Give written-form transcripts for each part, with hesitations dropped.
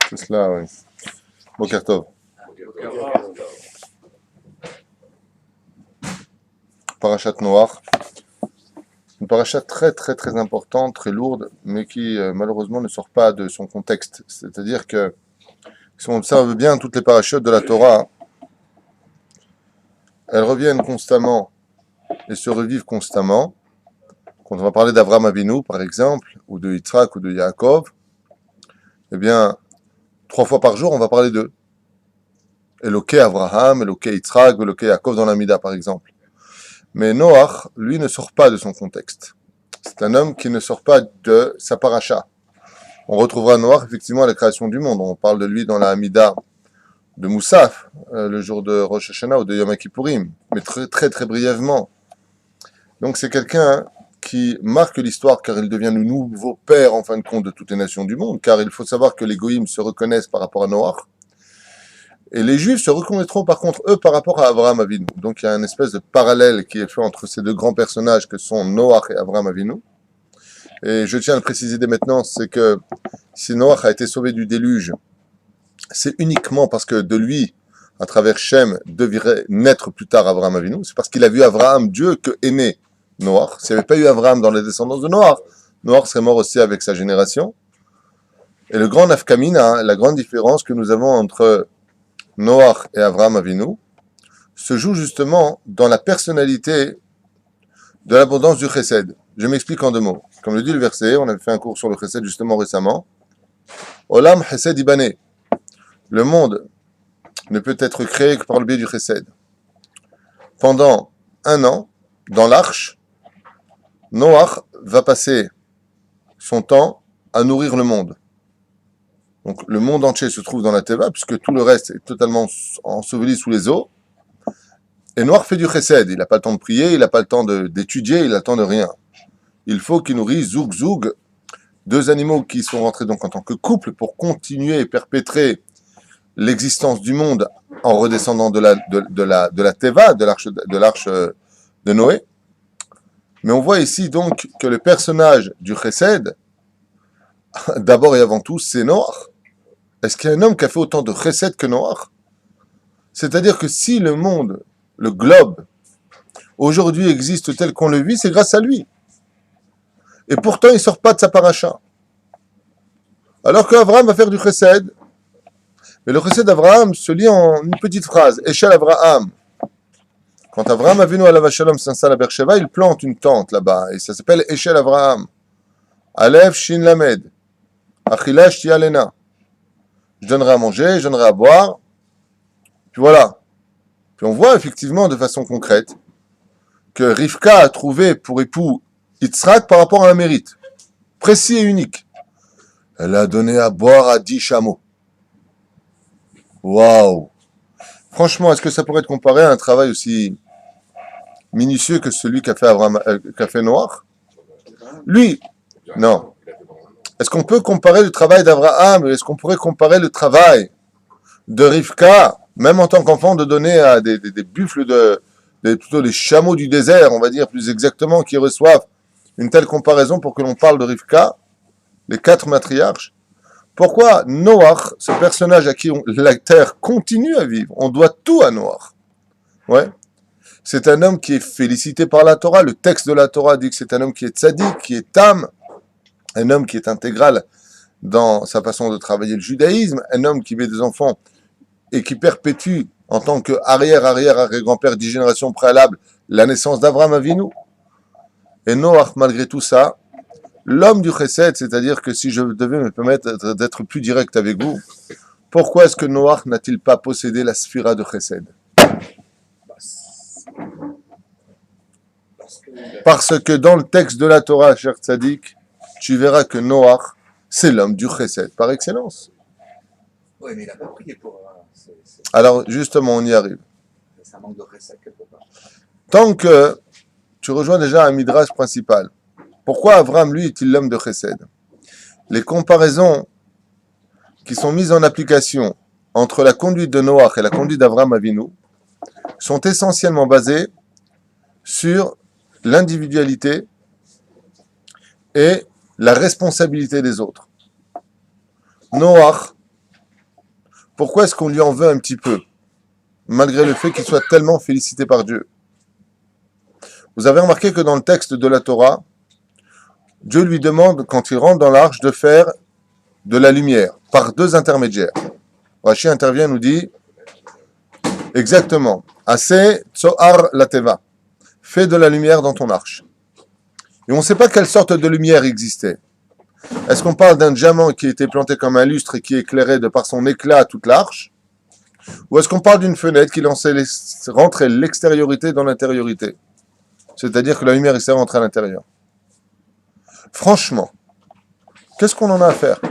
C'est cela, oui. Boker Tov. Parashat Noach. Une parashat très très très importante, très lourde, mais qui malheureusement ne sort pas de son contexte. C'est-à-dire que si on observe bien toutes les parachutes de la Torah, elles reviennent constamment et se revivent constamment. Quand on va parler d'Avraham Avinu, par exemple, ou de Yitzhak ou de Yaakov, eh bien, 3 fois par jour, on va parler d'eux. Eloké Avraham, Eloké Yitzhak, Eloké Yaakov dans l'Amida, par exemple. Mais Noach, lui, ne sort pas de son contexte. C'est un homme qui ne sort pas de sa paracha. On retrouvera Noach, effectivement, à la création du monde. On parle de lui dans la Hamida de Moussaf, le jour de Rosh Hashanah ou de Yom Kippourim, mais très, très, très brièvement. Donc c'est quelqu'un qui marque l'histoire car il devient le nouveau père, en fin de compte, de toutes les nations du monde, car il faut savoir que les Goïms se reconnaissent par rapport à Noach, et les Juifs se reconnaîtront par contre, eux, par rapport à Avraham Avinu. Donc il y a une espèce de parallèle qui est fait entre ces deux grands personnages que sont Noach et Avraham Avinu. Et je tiens à le préciser dès maintenant, c'est que si Noach a été sauvé du déluge, c'est uniquement parce que de lui, à travers Shem, devrait naître plus tard Avraham Avinu. C'est parce qu'il a vu Avraham, Dieu, que est né Noach. S'il n'y avait pas eu Avraham dans les descendants de Noach, Noach serait mort aussi avec sa génération. Et le grand nafkamina, la grande différence que nous avons entre Noach et Avraham Avinu, se joue justement dans la personnalité de l'abondance du chesed. Je m'explique en 2 mots. Comme le dit le verset, on avait fait un cours sur le chesed justement récemment. Olam chesed ibane. Le monde ne peut être créé que par le biais du chesed. Pendant 1 an, dans l'arche, Noach va passer son temps à nourrir le monde. Donc le monde entier se trouve dans la Teva, puisque tout le reste est totalement enseveli sous les eaux. Et Noach fait du chesed. Il n'a pas le temps de prier, il n'a pas le temps d'étudier, il n'a le temps de rien. Il faut qu'il nourrisse zoug zoug, 2 animaux qui sont rentrés donc en tant que couple pour continuer et perpétrer l'existence du monde en redescendant de la Teva, de l'arche de Noé. Mais on voit ici donc que le personnage du chesed, d'abord et avant tout, c'est Noach. Est-ce qu'il y a un homme qui a fait autant de chesed que Noach? C'est-à-dire que si le monde, le globe, aujourd'hui existe tel qu'on le vit, c'est grâce à lui. Et pourtant, il ne sort pas de sa paracha. Alors qu'Avraham va faire du chesed. Mais le chesed d'Avraham se lit en une petite phrase. Eshel Avraham. Quand Avraham Avinu alav shalom s'installe à Beersheva, il plante une tente là-bas. Et ça s'appelle Eshel Avraham. Alev Shin Lamed. Achila Shtia Lena. Je donnerai à manger, je donnerai à boire. Puis voilà. Puis on voit effectivement de façon concrète que Rivka a trouvé pour époux Yitzhak par rapport à un mérite. Précis et unique. Elle a donné à boire à 10 chameaux. Waouh! Franchement, est-ce que ça pourrait être comparé à un travail aussi minutieux que celui qu'a fait Noach? Lui, non. Est-ce qu'on peut comparer le travail d'Abraham, est-ce qu'on pourrait comparer le travail de Rivka, même en tant qu'enfant, de donner à des buffles, plutôt des chameaux du désert, on va dire plus exactement, qui reçoivent une telle comparaison pour que l'on parle de Rivka, les 4 matriarches? Pourquoi Noach, ce personnage à qui la terre continue à vivre, on doit tout à Noach? Ouais. C'est un homme qui est félicité par la Torah. Le texte de la Torah dit que c'est un homme qui est tzaddik, qui est tam, un homme qui est intégral dans sa façon de travailler le judaïsme, un homme qui met des enfants et qui perpétue en tant que arrière-grand-père 10 générations préalables la naissance d'Avraham Avinu. Et Noach, malgré tout ça, l'homme du chesed, c'est-à-dire que si je devais me permettre d'être plus direct avec vous, pourquoi est-ce que Noach n'a-t-il pas possédé la sphira de chesed? Parce que dans le texte de la Torah, cher tzaddik, tu verras que Noach, c'est l'homme du chesed par excellence. Oui, mais il n'a pas prié pour... Alors, justement, on y arrive. C'est un manque de chesed quelque part. Tant que tu rejoins déjà un midrash principal, pourquoi Avraham, lui, est-il l'homme de chesed? Les comparaisons qui sont mises en application entre la conduite de Noach et la conduite d'Avraham Avinu sont essentiellement basées sur l'individualité et la responsabilité des autres. Noach, pourquoi est-ce qu'on lui en veut un petit peu, malgré le fait qu'il soit tellement félicité par Dieu? Vous avez remarqué que dans le texte de la Torah, Dieu lui demande, quand il rentre dans l'arche, de faire de la lumière, par deux intermédiaires. Rashi intervient et nous dit, exactement, Assez Tsohar Lateva, fais de la lumière dans ton arche. Et on ne sait pas quelle sorte de lumière existait. Est-ce qu'on parle d'un diamant qui était planté comme un lustre et qui éclairait de par son éclat toute l'arche? Ou est-ce qu'on parle d'une fenêtre qui rentrait l'extériorité dans l'intériorité? C'est-à-dire que la lumière essaie de rentrer à l'intérieur. Franchement, qu'est-ce qu'on en a à faire?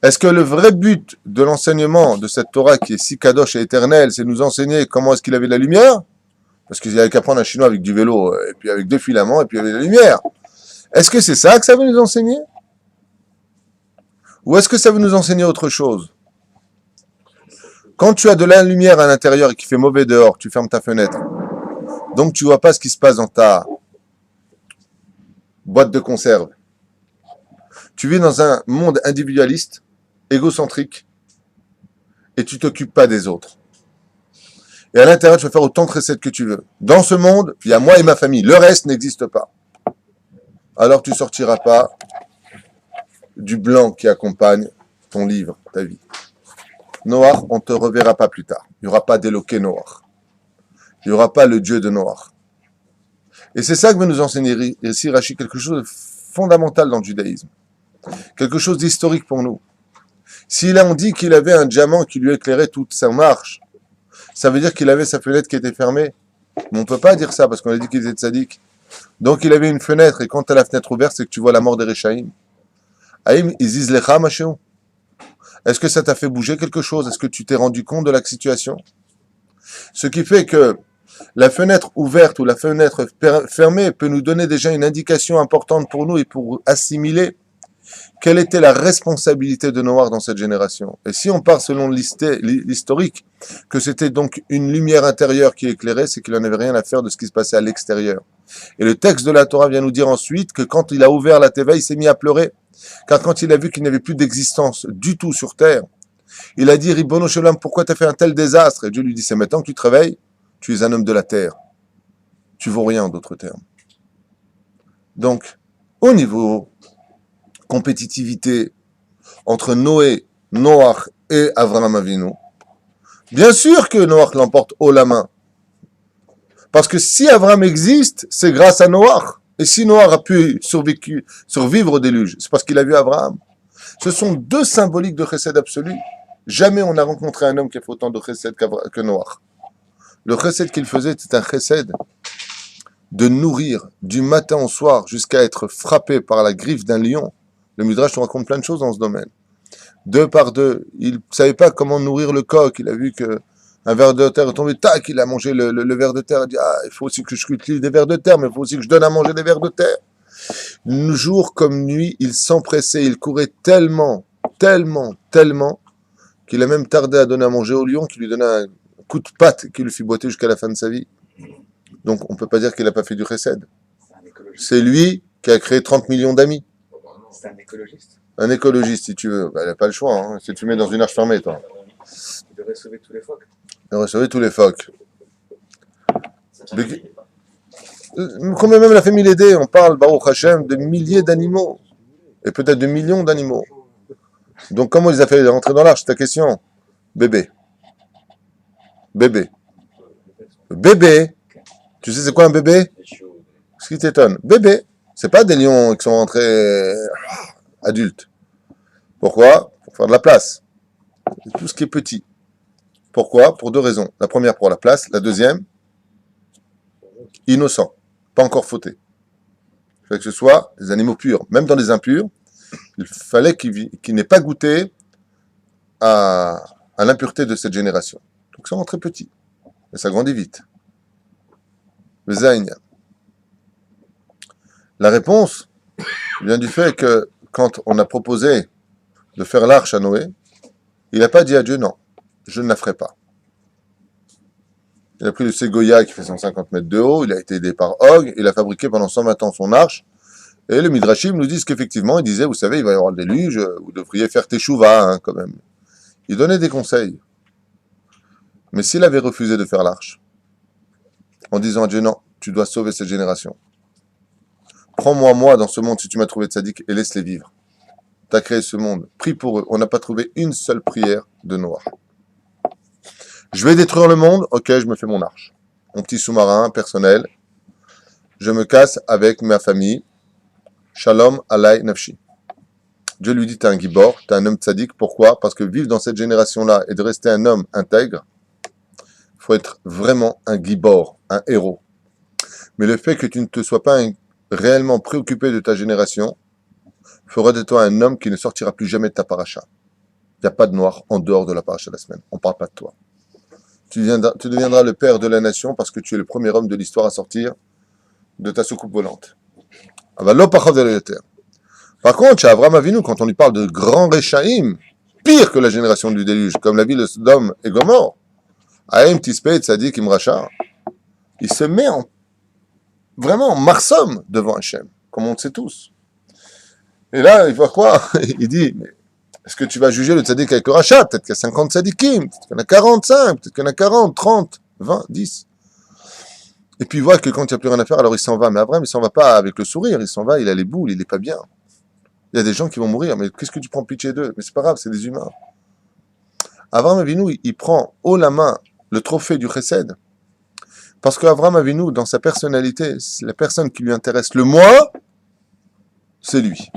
Est-ce que le vrai but de l'enseignement de cette Torah qui est si kadosh et éternelle, c'est de nous enseigner comment est-ce qu'il avait de la lumière? Parce qu'il n'y avait qu'à prendre un chinois avec du vélo, et puis avec deux filaments, et puis il y avait de la lumière. Est-ce que c'est ça que ça veut nous enseigner? Ou est-ce que ça veut nous enseigner autre chose? Quand tu as de la lumière à l'intérieur et qu'il fait mauvais dehors, tu fermes ta fenêtre. Donc tu vois pas ce qui se passe dans ta boîte de conserve. Tu vis dans un monde individualiste, égocentrique, et tu t'occupes pas des autres. Et à l'intérieur, tu vas faire autant de recettes que tu veux. Dans ce monde, il y a moi et ma famille. Le reste n'existe pas. Alors tu sortiras pas du blanc qui accompagne ton livre, ta vie. Noach, on ne te reverra pas plus tard. Il n'y aura pas d'Éloqué Noach. Il n'y aura pas le Dieu de Noach. Et c'est ça que veut nous enseigner ici Rashi, quelque chose de fondamental dans le judaïsme. Quelque chose d'historique pour nous. Si là on dit qu'il avait un diamant qui lui éclairait toute sa marche, ça veut dire qu'il avait sa fenêtre qui était fermée. Mais on ne peut pas dire ça parce qu'on a dit qu'il était tzaddik. Donc il avait une fenêtre et quand tu as la fenêtre ouverte, c'est que tu vois la mort des Réchaïm. Aïm, Iziz Lecha, machéo. Est-ce que ça t'a fait bouger quelque chose? Est-ce que tu t'es rendu compte de la situation? Ce qui fait que la fenêtre ouverte ou la fenêtre fermée peut nous donner déjà une indication importante pour nous et pour assimiler quelle était la responsabilité de Noach dans cette génération. Et si on part selon l'historique, que c'était donc une lumière intérieure qui éclairait, c'est qu'il n'en avait rien à faire de ce qui se passait à l'extérieur. Et le texte de la Torah vient nous dire ensuite que quand il a ouvert la Teva, il s'est mis à pleurer. Car quand il a vu qu'il n'y avait plus d'existence du tout sur terre, il a dit, Ribono Shalom, pourquoi tu as fait un tel désastre? Et Dieu lui dit, c'est maintenant que tu te réveilles, tu es un homme de la terre. Tu vaux rien, en d'autres termes. Donc, au niveau compétitivité entre Noé, Noach et Avraham Avinu, bien sûr que Noach l'emporte haut la main. Parce que si Avraham existe, c'est grâce à Noach. Et si Noach a pu survivre au déluge, c'est parce qu'il a vu Abraham. Ce sont deux symboliques de chesed absolu. Jamais on n'a rencontré un homme qui a fait autant de chesed que Noach. Le chesed qu'il faisait, c'est un chesed de nourrir du matin au soir jusqu'à être frappé par la griffe d'un lion. Le Midrash nous raconte plein de choses dans ce domaine. Deux par deux, il ne savait pas comment nourrir le coq. Il a vu que un ver de terre est tombé, tac, il a mangé le ver de terre. Il a dit, ah, il faut aussi que je cultive des vers de terre, mais il faut aussi que je donne à manger des vers de terre. Jour comme nuit, il s'empressait, il courait tellement, qu'il a même tardé à donner à manger au lion, qui lui donnait un coup de patte qui lui fit boiter jusqu'à la fin de sa vie. Donc on ne peut pas dire qu'il n'a pas fait du chesed. C'est lui qui a créé 30 millions d'amis. C'est un écologiste. Un écologiste, si tu veux. Bah, il n'a pas le choix. Hein. Si tu mets dans une arche fermée, toi. Il devrait sauver tous les phoques. Il devrait sauver tous les phoques. Combien même la famille l'aidait? On parle, Baruch Hashem, de milliers d'animaux. Et peut-être de millions d'animaux. Donc comment ils ont fait rentrer dans l'arche? C'est ta question. Bébé. Bébé. Bébé. Tu sais c'est quoi un bébé? Ce qui t'étonne. Bébé. C'est pas des lions qui sont rentrés adultes. Pourquoi? Pour faire de la place. Tout ce qui est petit. Pourquoi? Pour deux raisons. La première, pour la place. La deuxième, innocent. Pas encore fauté. Il fallait que ce soit des animaux purs. Même dans les impurs, il fallait qu'ils n'aient pas goûté à l'impureté de cette génération. Donc ça rend très petit. Et ça grandit vite. Le Zaïnia. La réponse vient du fait que quand on a proposé de faire l'arche à Noé, il n'a pas dit à Dieu non, je ne la ferai pas. Il a pris le ségoya qui fait 150 mètres de haut, il a été aidé par Og, il a fabriqué pendant 120 ans son arche, Et le Midrashim nous dit qu'effectivement, il disait, vous savez, il va y avoir le déluge, vous devriez faire teshuva, hein, quand même. Il donnait des conseils. Mais s'il avait refusé de faire l'arche, en disant à Dieu, non, tu dois sauver cette génération. Prends-moi, moi, dans ce monde, si tu m'as trouvé tzaddik, et laisse-les vivre. Tu as créé ce monde, prie pour eux. On n'a pas trouvé une seule prière de Noah. Je vais détruire le monde, ok, je me fais mon arche. Mon petit sous-marin personnel. Je me casse avec ma famille. Shalom alay nafshi. Dieu lui dit, t'es un gibor, t'es un homme tzaddik. Pourquoi? Parce que vivre dans cette génération-là et de rester un homme intègre, il faut être vraiment un gibor, un héros. Mais le fait que tu ne te sois pas réellement préoccupé de ta génération fera de toi un homme qui ne sortira plus jamais de ta paracha. Il n'y a pas de noir en dehors de la paracha de la semaine. On ne parle pas de toi. Tu deviendras le père de la nation parce que tu es le premier homme de l'histoire à sortir de ta soucoupe volante. Par contre, chez Avraham Avinu, quand on lui parle de grands Réchaïm, pire que la génération du déluge, comme la ville de Sodome et Gomorre, Aïm Tispeit Tzadik Imracha, il se met vraiment en marsomme devant Hachem, comme on le sait tous. Et là, il voit quoi? Il dit, mais est-ce que tu vas juger le tzaddik avec le rachat? Peut-être qu'il y a 50 tzaddikim, peut-être qu'il y en a 45, peut-être qu'il y en a 40, 30, 20, 10. Et puis il voit que quand il n'y a plus rien à faire, alors il s'en va. Mais Abraham, il s'en va pas avec le sourire, il s'en va, il a les boules, il n'est pas bien. Il y a des gens qui vont mourir, mais qu'est-ce que tu prends pitié d'eux? Mais c'est pas grave, c'est des humains. Abraham Avinu, il prend haut la main le trophée du chesed, parce qu'Abraham Avinu, dans sa personnalité, la personne qui lui intéresse le moins, c'est lui.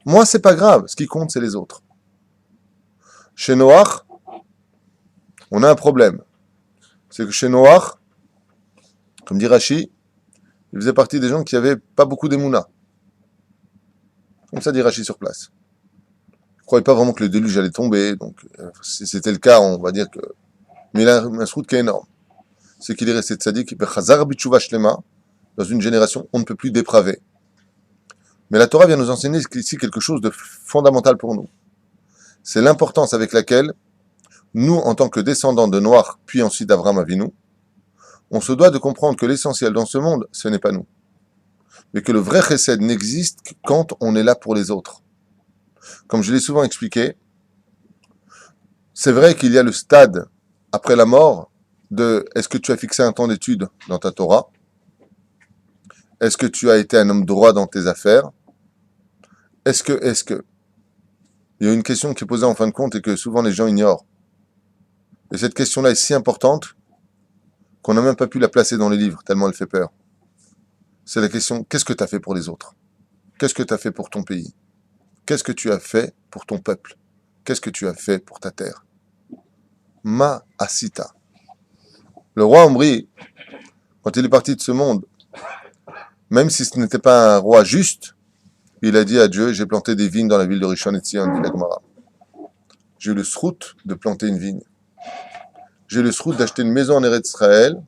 Moi, c'est pas grave, ce qui compte, c'est les autres. Chez Noach, on a un problème. C'est que chez Noach, comme dit Rashi, il faisait partie des gens qui n'avaient pas beaucoup d'émouna. Comme ça dit Rashi sur place. Il ne croyait pas vraiment que le déluge allait tomber, donc si c'était le cas, on va dire que... Mais il a un srout qui est énorme. C'est qu'il est resté tzaddik, dans une génération, on ne peut plus dépraver. Mais la Torah vient nous enseigner ici quelque chose de fondamental pour nous. C'est l'importance avec laquelle, nous, en tant que descendants de Noach, puis ensuite d'Avraham Avinu, on se doit de comprendre que l'essentiel dans ce monde, ce n'est pas nous. Mais que le vrai chesed n'existe que quand on est là pour les autres. Comme je l'ai souvent expliqué, c'est vrai qu'il y a le stade, après la mort, de est-ce que tu as fixé un temps d'étude dans ta Torah? Est-ce que tu as été un homme droit dans tes affaires? Est-ce que il y a une question qui est posée en fin de compte et que souvent les gens ignorent. Et cette question-là est si importante qu'on n'a même pas pu la placer dans les livres, tellement elle fait peur. C'est la question, qu'est-ce que tu as fait pour les autres? Qu'est-ce que tu as fait pour ton pays? Qu'est-ce que tu as fait pour ton peuple? Qu'est-ce que tu as fait pour ta terre? Ma asita. Le roi Omri, quand il est parti de ce monde, même si ce n'était pas un roi juste, il a dit à Dieu, j'ai planté des vignes dans la ville de Rishon LeZion, dit la Gemara. J'ai eu le srout de planter une vigne. J'ai eu le srout d'acheter une maison en Eretz Israël.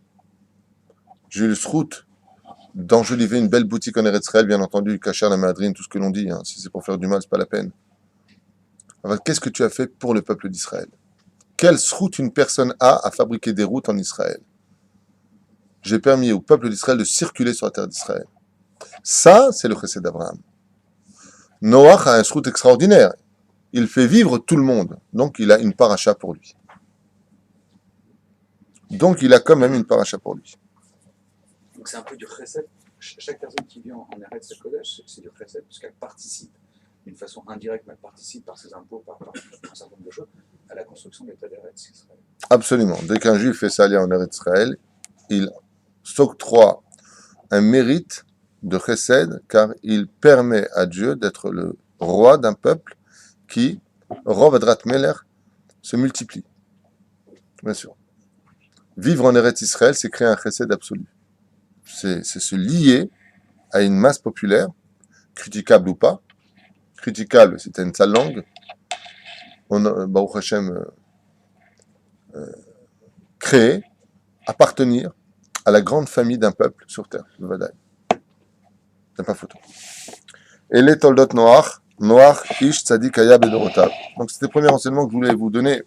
J'ai eu le srout d'enjoliver une belle boutique en Eretz Israël, bien entendu, Kasher, la Madrine, tout ce que l'on dit. Hein. Si c'est pour faire du mal, c'est pas la peine. Alors, qu'est-ce que tu as fait pour le peuple d'Israël? Quelle srout une personne a à fabriquer des routes en Israël? J'ai permis au peuple d'Israël de circuler sur la terre d'Israël. Ça, c'est le chesed d'Abraham. Noach a un srout extraordinaire. Il fait vivre tout le monde. Donc, il a une paracha pour lui. Donc, il a quand même une paracha pour lui. Donc, c'est un peu du chesed. Chaque personne qui vit en Eretz Kodesh, c'est du chesed, puisqu'elle participe, d'une façon indirecte, mais elle participe par ses impôts, par un certain nombre de choses, à la construction de l'État d'Eretz Israël. Absolument. Dès qu'un juif fait sa lia en Eretz Israël, il s'octroie un mérite de chesed, car il permet à Dieu d'être le roi d'un peuple qui, Rov Adrat Meler, se multiplie. Bien sûr. Vivre en Eretz Israël, c'est créer un chesed absolu. C'est se lier à une masse populaire, critiquable ou pas. Critiquable, c'était une sale langue. On a, Baruch Hashem, créer, appartenir à la grande famille d'un peuple sur terre, le Vadaï. C'est pas photo. Et les Toldot Noach, Ish Tzadik Aya Bedorotav. Donc c'était le premier enseignement que je voulais vous donner.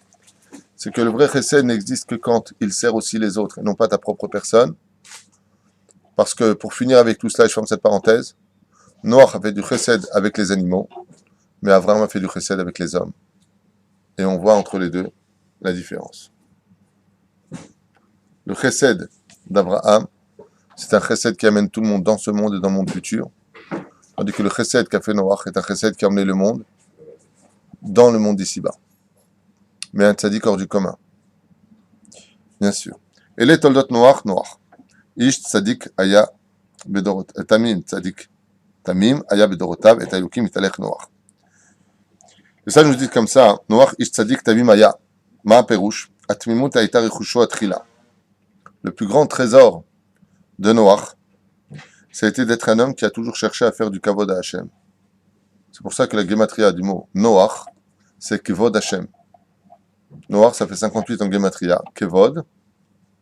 C'est que le vrai chesed n'existe que quand il sert aussi les autres et non pas ta propre personne. Parce que pour finir avec tout cela, je ferme cette parenthèse, Noach a fait du chesed avec les animaux, mais Abraham a fait du chesed avec les hommes. Et on voit entre les deux la différence. Le chesed d'Abraham, c'est un chesed qui amène tout le monde dans ce monde et dans le monde futur. Tandis que le chesed qu'a fait Noach est un chesed qui a emmené le monde dans le monde d'ici-bas. Mais un tzaddik hors du commun. Bien sûr. Et les toldot Noach, Noach. Ish tzaddik aya bedorot. Tamim tzaddik. Tamim aya bedorotav et ayukim italech Noach. Et ça, je vous dis comme ça, Noach ish tzaddik tamim aya. Ma perush. Atmimut aita rechusho atchila. Le plus grand trésor de Noach, ça a été d'être un homme qui a toujours cherché à faire du kavod à Hachem. C'est pour ça que la gematria du mot Noach, c'est kavod Hachem. Noach, ça fait 58 en gematria. Kavod,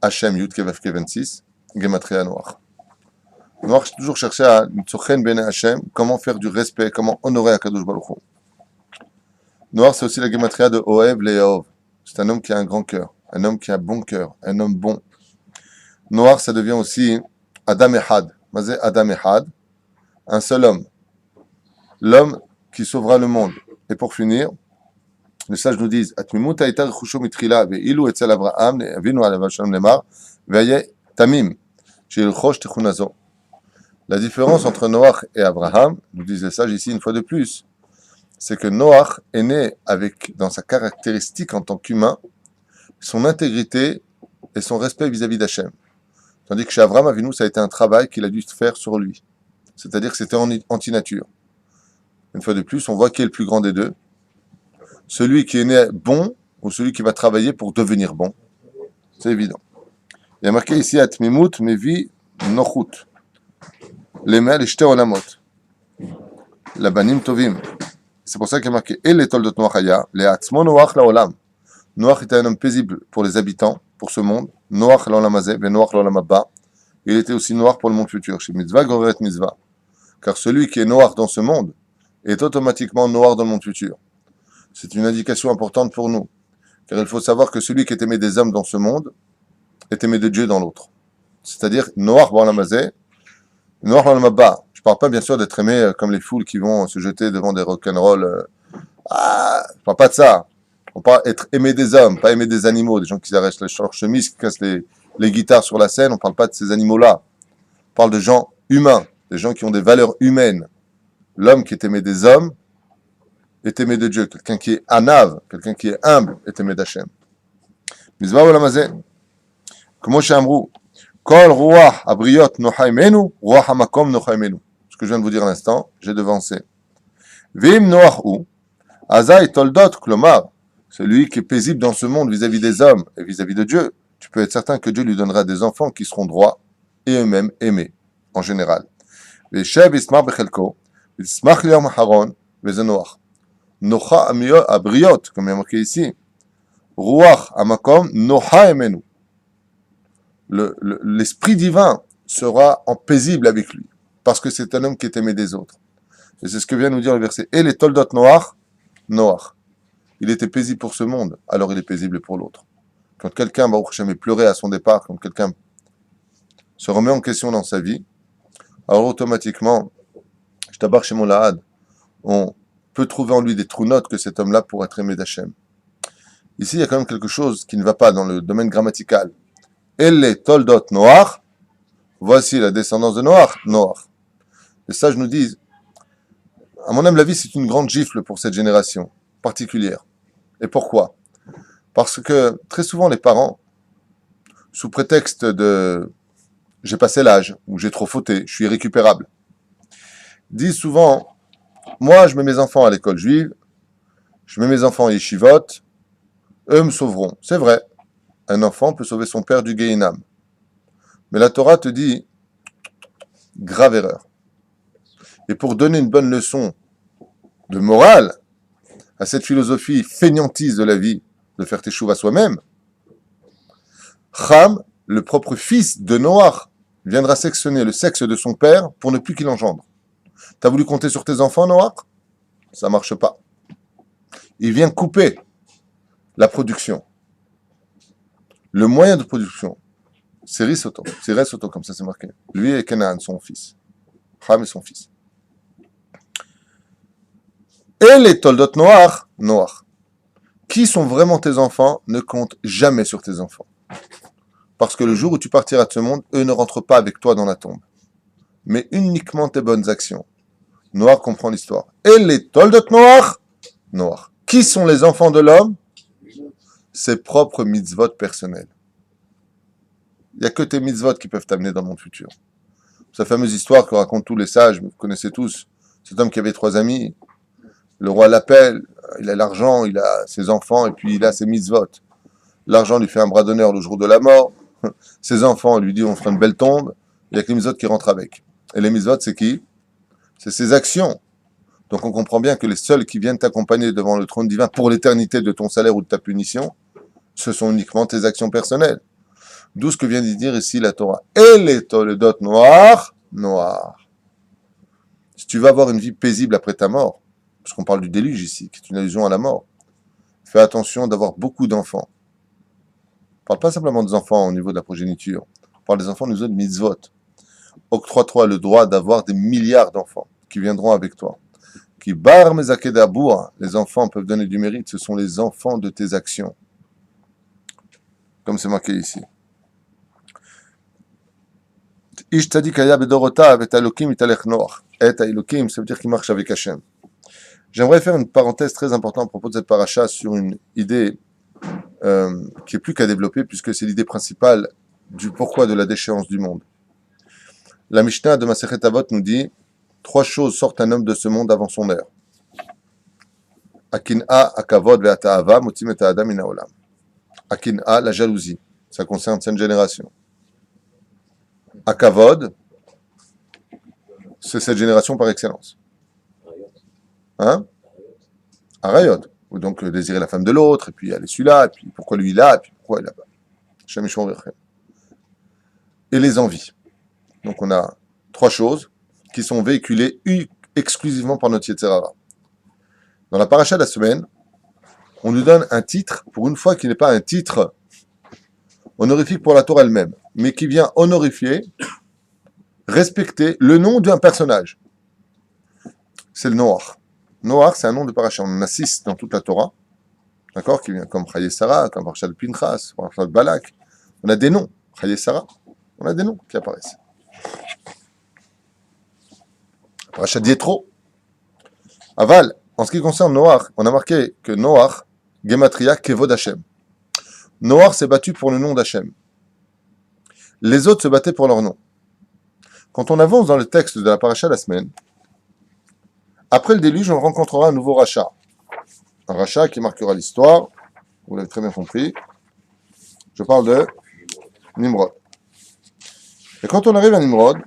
Hachem, Yud Kevef Ke 26, gematria Noach. Noach a toujours cherché à Tzochen Bene Hachem, comment faire du respect, comment honorer Akadosh Baruch Hu. Noach, c'est aussi la gematria de Oev Le'ov. C'est un homme qui a un grand cœur, un homme qui a un bon cœur, un homme bon. Noach, ça devient aussi Adam Ehad. Mazé Adam Ehad, un seul homme. L'homme qui sauvera le monde. Et pour finir, les sages nous disent Atmimut aita rechusho mitrila ve'ilu etzel Avraham avinu alav shalom lemar ve'ye tamim she'ilchosh techunazo. La différence entre Noach et Abraham, nous disent les sages ici une fois de plus, c'est que Noach est né avec, dans sa caractéristique en tant qu'humain, son intégrité et son respect vis-à-vis d'Hachem. Tandis que chez Abraham Avinu, ça a été un travail qu'il a dû faire sur lui. C'est-à-dire que c'était anti-nature. Une fois de plus, on voit qui est le plus grand des deux. Celui qui est né bon ou celui qui va travailler pour devenir bon. C'est évident. Il y a marqué ici Atmimut Mevi Nochut. Les mains, les jetés en amot. La banim tovim. C'est pour ça qu'il y a marqué Et les toldot Noachaya, les Atzmo Noach laolam. Noach était un homme paisible pour les habitants, pour ce monde. Noach laolam hazeh, ve Noach laolam haba. Il était aussi noir pour le monde futur. Chez mitzvah goreret mitzvah. Car celui qui est noir dans ce monde est automatiquement noir dans le monde futur. C'est une indication importante pour nous. Car il faut savoir que celui qui est aimé des hommes dans ce monde est aimé de Dieu dans l'autre. C'est-à-dire, noir dans la mazé, noir dans le bas. Je ne parle pas bien sûr d'être aimé comme les foules qui vont se jeter devant des rock'n'roll. Je ne parle pas de ça. On parle d'être aimé des hommes, pas aimé des animaux. Des gens qui arrachent leurs chemises, qui cassent les guitares sur la scène. On ne parle pas de ces animaux-là. On parle de gens humains, des gens qui ont des valeurs humaines. L'homme qui est aimé des hommes est aimé de Dieu. Quelqu'un qui est anav, quelqu'un qui est humble, est aimé d'Hachem. Mizvah olam hazeh. Comment chez Amrou, Kol ruach abriot nochaimenu, ruach hamakom nochaimenu. Ce que je viens de vous dire à l'instant, j'ai devancé. Vim noachu, azai toldot klomar. Celui qui est paisible dans ce monde vis-à-vis des hommes et vis-à-vis de Dieu, tu peux être certain que Dieu lui donnera des enfants qui seront droits et eux-mêmes aimés, en général. Veshev ismar bechelko, ismach liom haron, vezenoach. Nocha abriot, comme il y a marqué ici. Ruach amakom nocha emenu. L'esprit divin sera en paisible avec lui, parce que c'est un homme qui est aimé des autres. Et c'est ce que vient nous dire le verset. Et les toldot Noach, Noach. Il était paisible pour ce monde, alors il est paisible pour l'autre. Quand quelqu'un, Baruch Hashem, est pleuré à son départ, quand quelqu'un se remet en question dans sa vie, alors automatiquement, je tabarre chez mon lahad, on peut trouver en lui des trous notes que cet homme-là pour être aimé d'Hachem. Ici, il y a quand même quelque chose qui ne va pas dans le domaine grammatical. Elle toldot Noach, voici la descendance de Noach, Noach. Les sages nous disent, à mon humble avis, c'est une grande gifle pour cette génération particulière. Et pourquoi? Parce que très souvent les parents, sous prétexte de j'ai passé l'âge, ou j'ai trop fauté, je suis irrécupérable, disent souvent, moi je mets mes enfants à l'école juive, je mets mes enfants à yeshivot, eux me sauveront. C'est vrai, un enfant peut sauver son père du Gehinam. Mais la Torah te dit, grave erreur. Et pour donner une bonne leçon de morale à cette philosophie fainéantise de la vie, de faire teshuva à soi-même, Cham, le propre fils de Noach, viendra sectionner le sexe de son père pour ne plus qu'il engendre. T'as voulu compter sur tes enfants, Noach? Ça marche pas. Il vient couper la production. Le moyen de production, c'est Soto, comme ça c'est marqué. Lui et Canaan, son fils. Cham est son fils. Et les toldot noirs, noirs. Qui sont vraiment tes enfants ne compte jamais sur tes enfants. Parce que le jour où tu partiras de ce monde, eux ne rentrent pas avec toi dans la tombe. Mais uniquement tes bonnes actions. Noir comprend l'histoire. Et les toldot noirs, noirs. Qui sont les enfants de l'homme? Ses propres mitzvot personnels. Il n'y a que tes mitzvot qui peuvent t'amener dans le monde futur. Sa fameuse histoire que racontent tous les sages, vous connaissez tous, cet homme qui avait 3 amis, le roi l'appelle, il a l'argent, il a ses enfants, et puis il a ses mitzvot. L'argent lui fait un bras d'honneur le jour de la mort, ses enfants lui disent on fera une belle tombe, il n'y a que les mitzvot qui rentrent avec. Et les mitzvot, c'est qui? C'est ses actions. Donc on comprend bien que les seuls qui viennent t'accompagner devant le trône divin pour l'éternité de ton salaire ou de ta punition, ce sont uniquement tes actions personnelles. D'où ce que vient de dire ici la Torah. Et les toledot noirs, noirs. Si tu veux avoir une vie paisible après ta mort, parce qu'on parle du déluge ici, qui est une allusion à la mort, fais attention d'avoir beaucoup d'enfants. On ne parle pas simplement des enfants au niveau de la progéniture, on parle des enfants au niveau de mitzvot. Octroie-toi le droit d'avoir des milliards d'enfants qui viendront avec toi. Qui bar mezakedaboua, les enfants peuvent donner du mérite, ce sont les enfants de tes actions. Comme c'est marqué ici. Ish tzadikaya bedorotav et Elokim italech noach. Et Elokim, ça veut dire qu'il marche avec Hachem. J'aimerais faire une parenthèse très importante à propos de cette paracha sur une idée qui est plus qu'à développer, puisque c'est l'idée principale du pourquoi de la déchéance du monde. La Mishnah de Masechet Avot nous dit 3 choses sortent un homme de ce monde avant son heure. Akin'a, akavod ve'ata'ava, motim et ha'adam min ha'olam. Akin'a, la jalousie. Ça concerne cette génération. Akavod, c'est cette génération par excellence. Hein? Arayot. Ou donc désirer la femme de l'autre, et puis aller celui-là, et puis pourquoi lui là, et puis pourquoi il là-bas. Et les envies. Donc on a 3 choses qui sont véhiculées exclusivement par notre Yetzer Hara. Dans la paracha de la semaine, on nous donne un titre, pour une fois qui n'est pas un titre honorifique pour la Torah elle-même, mais qui vient honorifier, respecter le nom d'un personnage. C'est le Noach. Noach, c'est un nom de paracha. On en a 6 dans toute la Torah, d'accord, qui vient comme Chaye Sarah, comme Parashat de Pinchas, Parashat de Balak. On a des noms. Chaye Sarah, on a des noms qui apparaissent. Parashat Yetro. Aval, en ce qui concerne Noach, on a marqué que Noach, Gematria, Kevod Hashem. Noach s'est battu pour le nom d'Hachem. Les autres se battaient pour leur nom. Quand on avance dans le texte de la paracha de la semaine, après le déluge, on rencontrera un nouveau rachat. Un rachat qui marquera l'histoire. Vous l'avez très bien compris. Je parle de Nimrod. Et quand on arrive à Nimrod,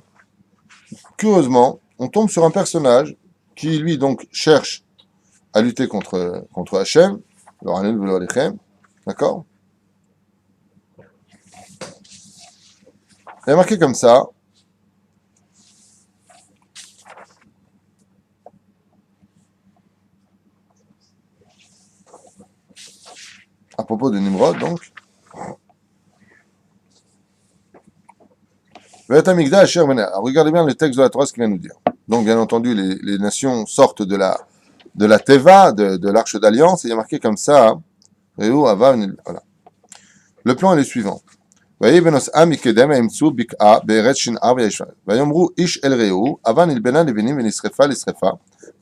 curieusement, on tombe sur un personnage qui, lui, donc, cherche à lutter contre Hachem. D'accord? Il est marqué comme ça. À propos de Nimrod, donc. Regardez bien le texte de la Torah, ce qu'il vient nous dire. Donc, bien entendu, les nations sortent de la Teva, de l'arche d'alliance, et il y a marqué comme ça. Voilà. Le plan est le suivant. ויאמרו איש אל רעהו, אבה נלבנה לבנים ונשרפה לשרפה,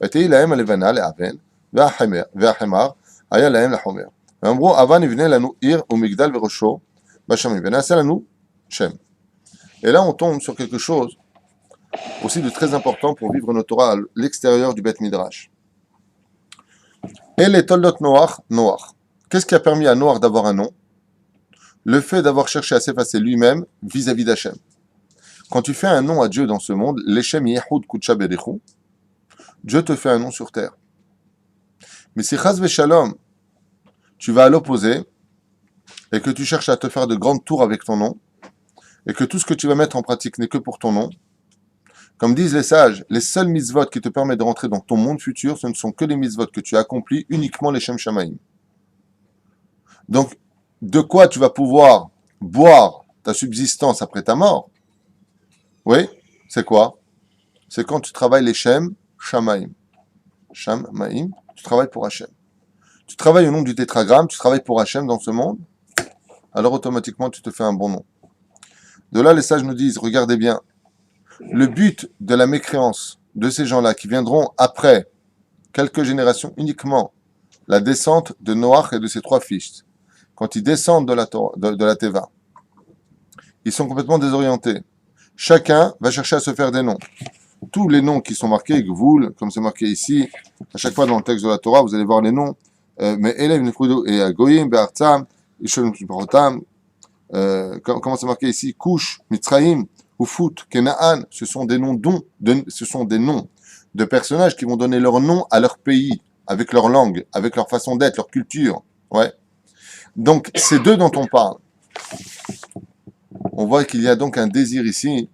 ותהי להם הלבנה לאבן, והחמר היה להם לחומר. ואמרו, אבה נבנה לנו עיר ומגדל בראשו בשמים, ונעשה לנו שם. Et là, on tombe sur quelque chose aussi de très important pour vivre notre Torah à l'extérieur du Beth Midrash. Et les Toldot Noach, Noach. Qu'est-ce qui a permis à Noach d'avoir un nom? Le fait d'avoir cherché à s'effacer lui-même vis-à-vis d'Hachem. Quand tu fais un nom à Dieu dans ce monde, l'Echem Yehud Kutsha Berichu, Dieu te fait un nom sur terre. Mais si Chaz Veshalom, tu vas à l'opposé, et que tu cherches à te faire de grandes tours avec ton nom, et que tout ce que tu vas mettre en pratique n'est que pour ton nom, comme disent les sages, les seuls mitzvot qui te permettent de rentrer dans ton monde futur, ce ne sont que les mitzvot que tu as accomplis, uniquement les Shem Shamaim. Donc, de quoi tu vas pouvoir boire ta subsistance après ta mort? Oui, c'est quoi? C'est quand tu travailles les Shem Shamaim. Shamaim, tu travailles pour Hachem. Tu travailles au nom du tétragramme, tu travailles pour Hachem dans ce monde, alors automatiquement tu te fais un bon nom. De là, les sages nous disent, regardez bien, le but de la mécréance de ces gens-là qui viendront après quelques générations uniquement, la descente de Noach et de ses 3 fils, quand ils descendent de la Teva, ils sont complètement désorientés. Chacun va chercher à se faire des noms. Tous les noms qui sont marqués, Gvoul, comme c'est marqué ici, à chaque fois dans le texte de la Torah, vous allez voir les noms, mais Elev, Nefrudo et Agoyim, Be'artzam, Ishol, Barotam, comment c'est marqué ici, Kush, Mitzraïm, Ufut, Kenaan, ce sont des noms de personnages qui vont donner leur nom à leur pays, avec leur langue, avec leur façon d'être, leur culture. Ouais. Donc, c'est d'eux dont on parle. On voit qu'il y a donc un désir ici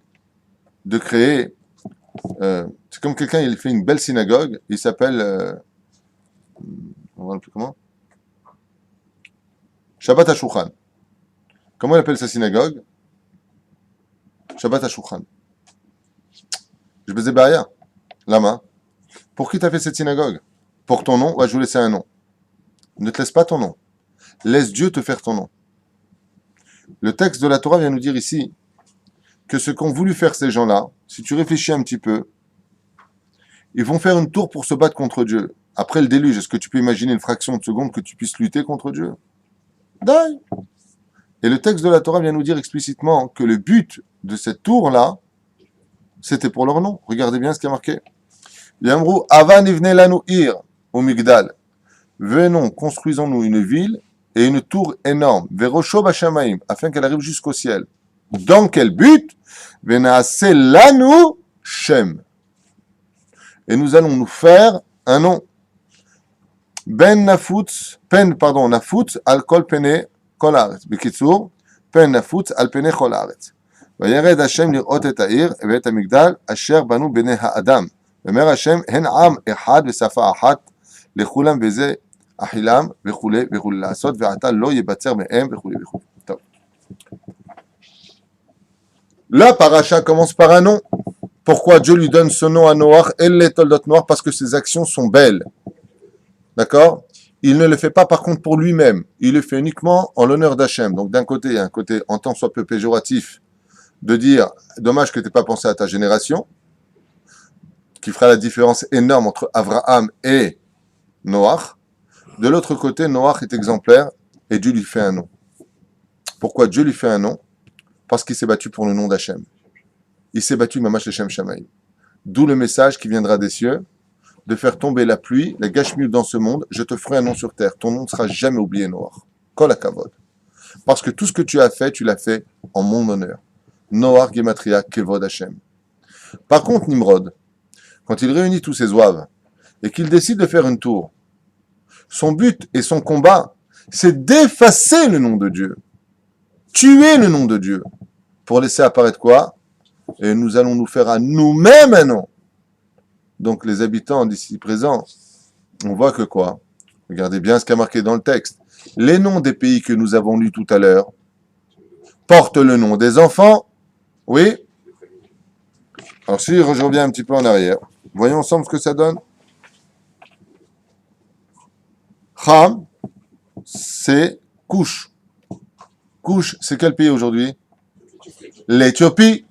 de créer. C'est comme quelqu'un, il fait une belle synagogue, il s'appelle. On va l'appeler comment? Shabbat HaShulchan. Comment il appelle sa synagogue? Shabbat HaShulchan. Je faisais Bahia. Lama. Pour qui t'as fait cette synagogue? Pour ton nom? Ouais, je vous laisser un nom. Ne te laisse pas ton nom. Laisse Dieu te faire ton nom. Le texte de la Torah vient nous dire ici que ce qu'ont voulu faire ces gens-là, si tu réfléchis un petit peu, ils vont faire une tour pour se battre contre Dieu. Après le déluge, est-ce que tu peux imaginer une fraction de seconde que tu puisses lutter contre Dieu? Dai. Et le texte de la Torah vient nous dire explicitement que le but de cette tour-là, c'était pour leur nom. Regardez bien ce qui est marqué. Yamrou, Avan ivne lanu ir au Migdal. Venons, construisons-nous une ville et une tour énorme, Verosho Bashamaim, afin qu'elle arrive jusqu'au ciel. Dans quel but? Venaase lanu Shem. Et nous allons nous faire un nom. Nafutz al kol pene kol haaretz. Bekitsur, pen nafutz al pene kol haaretz. וירד השם לראות את העיר ואת המגדל אשר בנו בני האדם. ואומר השם, הן עם אחד ושפה אחת לכולם וזה אכילם וכולי וכולי לעשות, ועתה לא יבצר מהם וכולי וכולי. טוב. La paracha commence par un nom. Pourquoi Dieu lui donne ce nom à Noach et les Toldot Noach? Parce que ses actions sont belles. D'accord? Il ne le fait pas par contre pour lui-même. Il le fait uniquement en l'honneur d'Hachem. Donc d'un côté, il y a un côté en tant soit peu péjoratif de dire dommage que tu n'aies pas pensé à ta génération, qui fera la différence énorme entre Abraham et Noach. De l'autre côté, Noach est exemplaire et Dieu lui fait un nom. Pourquoi Dieu lui fait un nom? Parce qu'il s'est battu pour le nom d'Hachem. Il s'est battu Mamash Hashem Shamaïm. D'où le message qui viendra des cieux de faire tomber la pluie, la gashmiut dans ce monde. Je te ferai un nom sur terre. Ton nom ne sera jamais oublié, Noach. Kol hakavod. Parce que tout ce que tu as fait, tu l'as fait en mon honneur. Noach Gematria Kevod Hashem. Par contre, Nimrod, quand il réunit tous ses ouaves et qu'il décide de faire une tour, son but et son combat, c'est d'effacer le nom de Dieu, tuer le nom de Dieu, pour laisser apparaître quoi? Et nous allons nous faire à nous-mêmes un nom. Donc les habitants d'ici présents, on voit que quoi? Regardez bien ce qu'il y a marqué dans le texte. Les noms des pays que nous avons lus tout à l'heure portent le nom des enfants. Oui? Alors si je reviens un petit peu en arrière, voyons ensemble ce que ça donne. Ham, c'est Couche. Couche, c'est quel pays aujourd'hui? L'Éthiopie.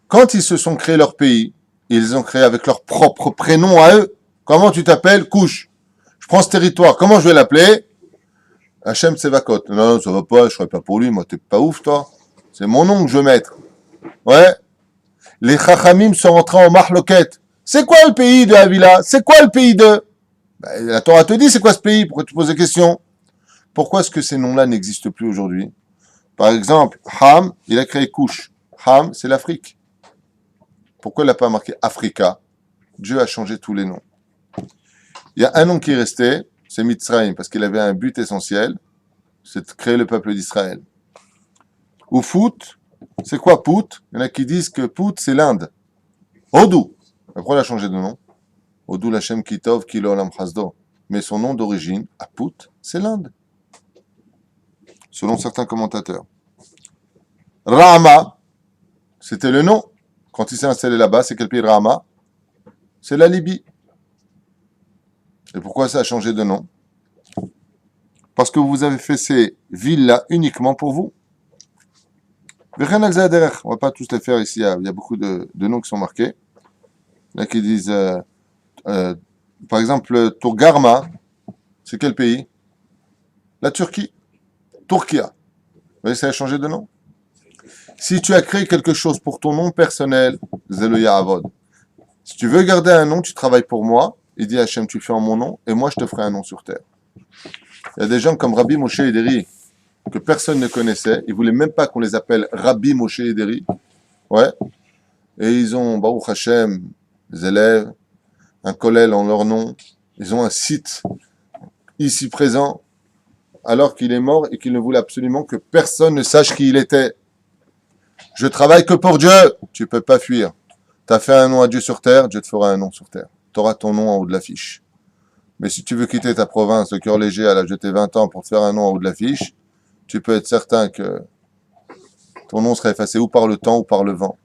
Quand ils se sont créés leur pays, ils ont créé avec leur propre prénom à eux. Comment tu t'appelles? Couche. Je prends ce territoire. Comment je vais l'appeler? Hachem Tsevakot. Non, ça va pas, je serai pas pour lui. Moi, t'es pas ouf, toi. C'est mon nom que je veux mettre. Ouais. Les Chachamim sont rentrés en Mahloket. C'est quoi le pays de Havila? C'est quoi le pays de... Ben, la Torah te dit c'est quoi ce pays? Pourquoi tu poses des questions? Pourquoi est-ce que ces noms-là n'existent plus aujourd'hui? Par exemple, Ham, il a créé Couche. Ham, c'est l'Afrique. Pourquoi il n'a pas marqué Africa? Dieu a changé tous les noms. Il y a un nom qui est resté, c'est Mitzrayim, parce qu'il avait un but essentiel, c'est de créer le peuple d'Israël. Ou Fout, c'est quoi Pout? Il y en a qui disent que Pout, c'est l'Inde. Hodou. Pourquoi il a changé de nom? Hodou Lachem Kitov Kilo Olam Chasdo. Mais son nom d'origine, à Pout, c'est l'Inde. Selon certains commentateurs. Rama, c'était le nom. Quand il s'est installé là-bas, c'est quel pays Rama? C'est la Libye. Et pourquoi ça a changé de nom? Parce que vous avez fait ces villes-là uniquement pour vous. On ne va pas tous les faire ici. Il y a beaucoup de noms qui sont marqués. Là qui disent, euh, par exemple, Tourgarma, c'est quel pays? La Turquie. Turquia. Vous voyez, ça a changé de nom. Si tu as créé quelque chose pour ton nom personnel, Zelo Yahavod. Si tu veux garder un nom, tu travailles pour moi. Il dit Hachem, tu le fais en mon nom, et moi je te ferai un nom sur terre. Il y a des gens comme Rabbi Moshe Ederi, que personne ne connaissait. Ils voulaient même pas qu'on les appelle Rabbi Moshe Ederi. Ouais. Et ils ont, Baruch Hashem, des élèves, un kollel en leur nom. Ils ont un site ici présent, alors qu'il est mort et qu'il ne voulait absolument que personne ne sache qui il était. Je travaille que pour Dieu. Tu peux pas fuir. Tu as fait un nom à Dieu sur terre, Dieu te fera un nom sur terre. Tu auras ton nom en haut de l'affiche. Mais si tu veux quitter ta province de cœur léger à l'âge de tes 20 ans pour te faire un nom en haut de l'affiche, tu peux être certain que ton nom sera effacé ou par le temps ou par le vent.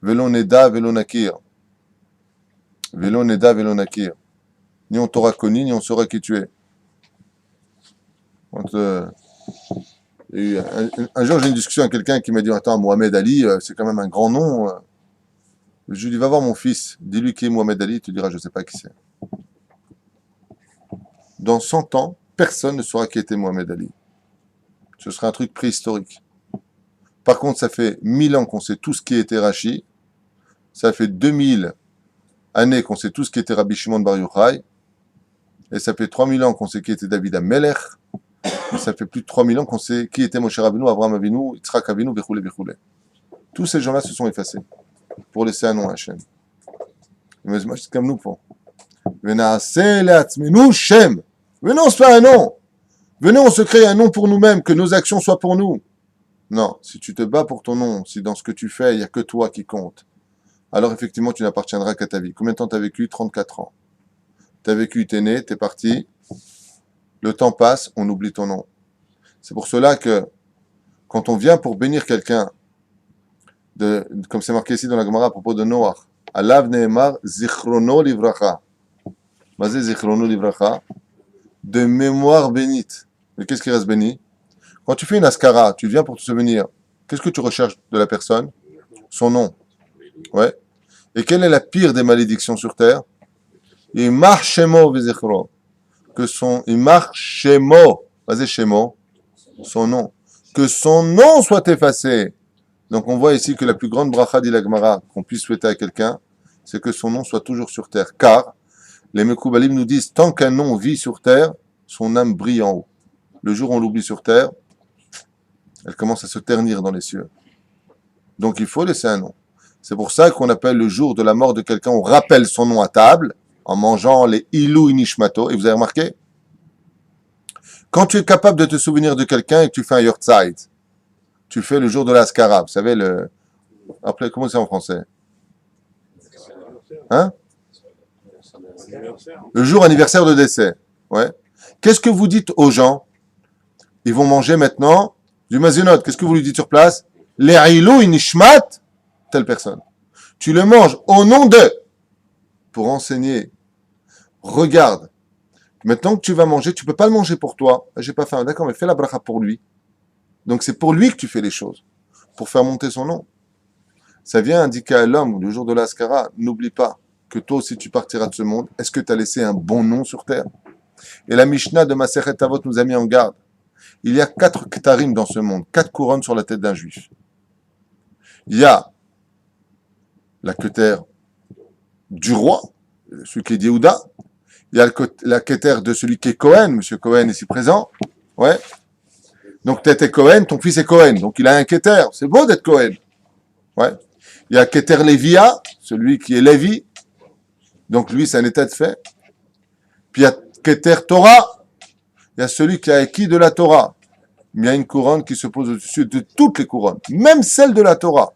Velo neda, velo nakir. Velo neda, velo nakir. Ni on t'aura connu, ni on saura qui tu es. Un jour, j'ai eu une discussion avec quelqu'un qui m'a dit attends, Mohamed Ali, c'est quand même un grand nom. Je lui dis va voir mon fils, dis-lui qui est Mohamed Ali, il te dira je ne sais pas qui c'est. Dans 100 ans, personne ne saura qui était Mohamed Ali. Ce sera un truc préhistorique. Par contre, ça fait 1000 ans qu'on sait tout ce qui était Rashi. Ça fait 2000 années qu'on sait tout ce qui était Rabbi Shimon Bar Yochai. Et ça fait 3000 ans qu'on sait qui était David HaMelech. Et ça fait plus de 3000 ans qu'on sait qui était Moshe Rabbeinu, Avraham Avinu, Yitzhak Avinu, Bechoulé, Bechoulé. Tous ces gens-là se sont effacés pour laisser un nom à Hachem. Mais moi, c'est comme nous pour. Venez, on se fait un nom. Venez, on se crée un nom pour nous-mêmes, que nos actions soient pour nous. Non, si tu te bats pour ton nom, si dans ce que tu fais, il n'y a que toi qui compte, alors effectivement, tu n'appartiendras qu'à ta vie. Combien de temps tu as vécu? 34 ans. Tu as vécu, tu es né, tu es parti. Le temps passe, on oublie ton nom. C'est pour cela que, quand on vient pour bénir quelqu'un, comme c'est marqué ici dans la Gemara à propos de Noach, Alav Nehemar Zichrono Livracha. Mazé Zichrono Livracha, de mémoire bénite. Mais qu'est-ce qui reste béni? Quand tu fais une askara, tu viens pour te souvenir. Qu'est-ce que tu recherches de la personne? Son nom. Ouais. Et quelle est la pire des malédictions sur terre? Imar Shemo Vezichro. Que son Imar Shemo. Vas-y, Shemo. Son nom. Que son nom soit effacé. Donc on voit ici que la plus grande bracha d'Ilagmara qu'on puisse souhaiter à quelqu'un, c'est que son nom soit toujours sur terre. Car les Mekoubalim nous disent, tant qu'un nom vit sur terre, son âme brille en haut. Le jour où on l'oublie sur terre, elle commence à se ternir dans les cieux. Donc il faut laisser un nom. C'est pour ça qu'on appelle le jour de la mort de quelqu'un, on rappelle son nom à table, en mangeant les Ilou Inishmato. Et vous avez remarqué? Quand tu es capable de te souvenir de quelqu'un et que tu fais un Yortzeit, tu fais le jour de l'Askara. Vous savez, après, comment c'est en français? Hein? Le jour anniversaire de décès. Ouais. Qu'est-ce que vous dites aux gens? Ils vont manger maintenant du mazinot. Qu'est-ce que vous lui dites sur place? Le'ilou inishmat, telle personne. Tu le manges au nom de, pour enseigner. Regarde. Maintenant que tu vas manger, tu peux pas le manger pour toi. J'ai pas faim. D'accord, mais fais la bracha pour lui. Donc c'est pour lui que tu fais les choses. Pour faire monter son nom. Ça vient indiquer à l'homme, le jour de l'Askara, n'oublie pas que toi aussi tu partiras de ce monde. Est-ce que tu as laissé un bon nom sur terre? Et la Mishnah de Masechet Avot nous a mis en garde. Il y a 4 ktarim dans ce monde, 4 couronnes sur la tête d'un juif. Il y a la keter du roi, celui qui est Yehuda. Il y a la keter de celui qui est Cohen, monsieur Cohen ici présent. Ouais. Donc tu étais Cohen, ton fils est Cohen. Donc il a un keter. C'est beau d'être Cohen. Ouais. Il y a keter Lévia, celui qui est Lévi. Donc lui, c'est un état de fait. Puis il y a keter Torah. Il y a celui qui a acquis de la Torah. Mais il y a une couronne qui se pose au-dessus de toutes les couronnes, même celle de la Torah.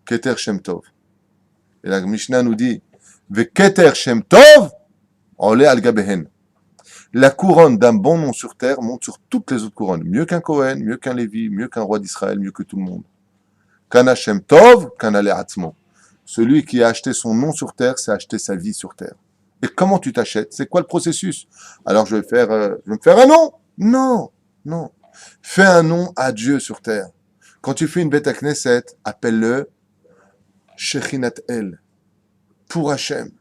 Keter Shem Tov. Et la Mishnah nous dit, Ve Keter Shem Tov, olé al gabehen. La couronne d'un bon nom sur terre monte sur toutes les autres couronnes. Mieux qu'un Cohen, mieux qu'un Lévi, mieux qu'un roi d'Israël, mieux que tout le monde. Kana Shem Tov, kana le Atzmo. Celui qui a acheté son nom sur terre, c'est acheter sa vie sur terre. Et comment tu t'achètes? C'est quoi le processus? Alors je vais me faire un nom? Non, non. Fais un nom à Dieu sur terre. Quand tu fais une bête à Knesset, appelle-le Shechinat El, pour Hachem.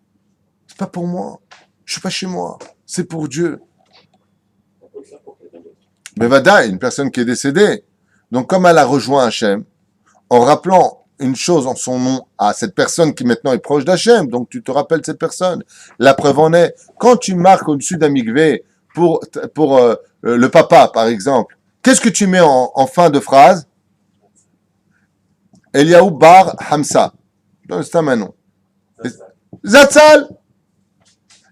C'est pas pour moi. Je suis pas chez moi. C'est pour Dieu. Mais Vada, une personne qui est décédée. Donc comme elle a rejoint Hachem, en rappelant une chose en son nom à cette personne qui maintenant est proche d'Hachem, donc tu te rappelles cette personne. La preuve en est, quand tu marques au-dessus d'un mikvé pour le papa, par exemple, qu'est-ce que tu mets en fin de phrase? Eliaou bar Hamsa. C'est un nom. Zatzal.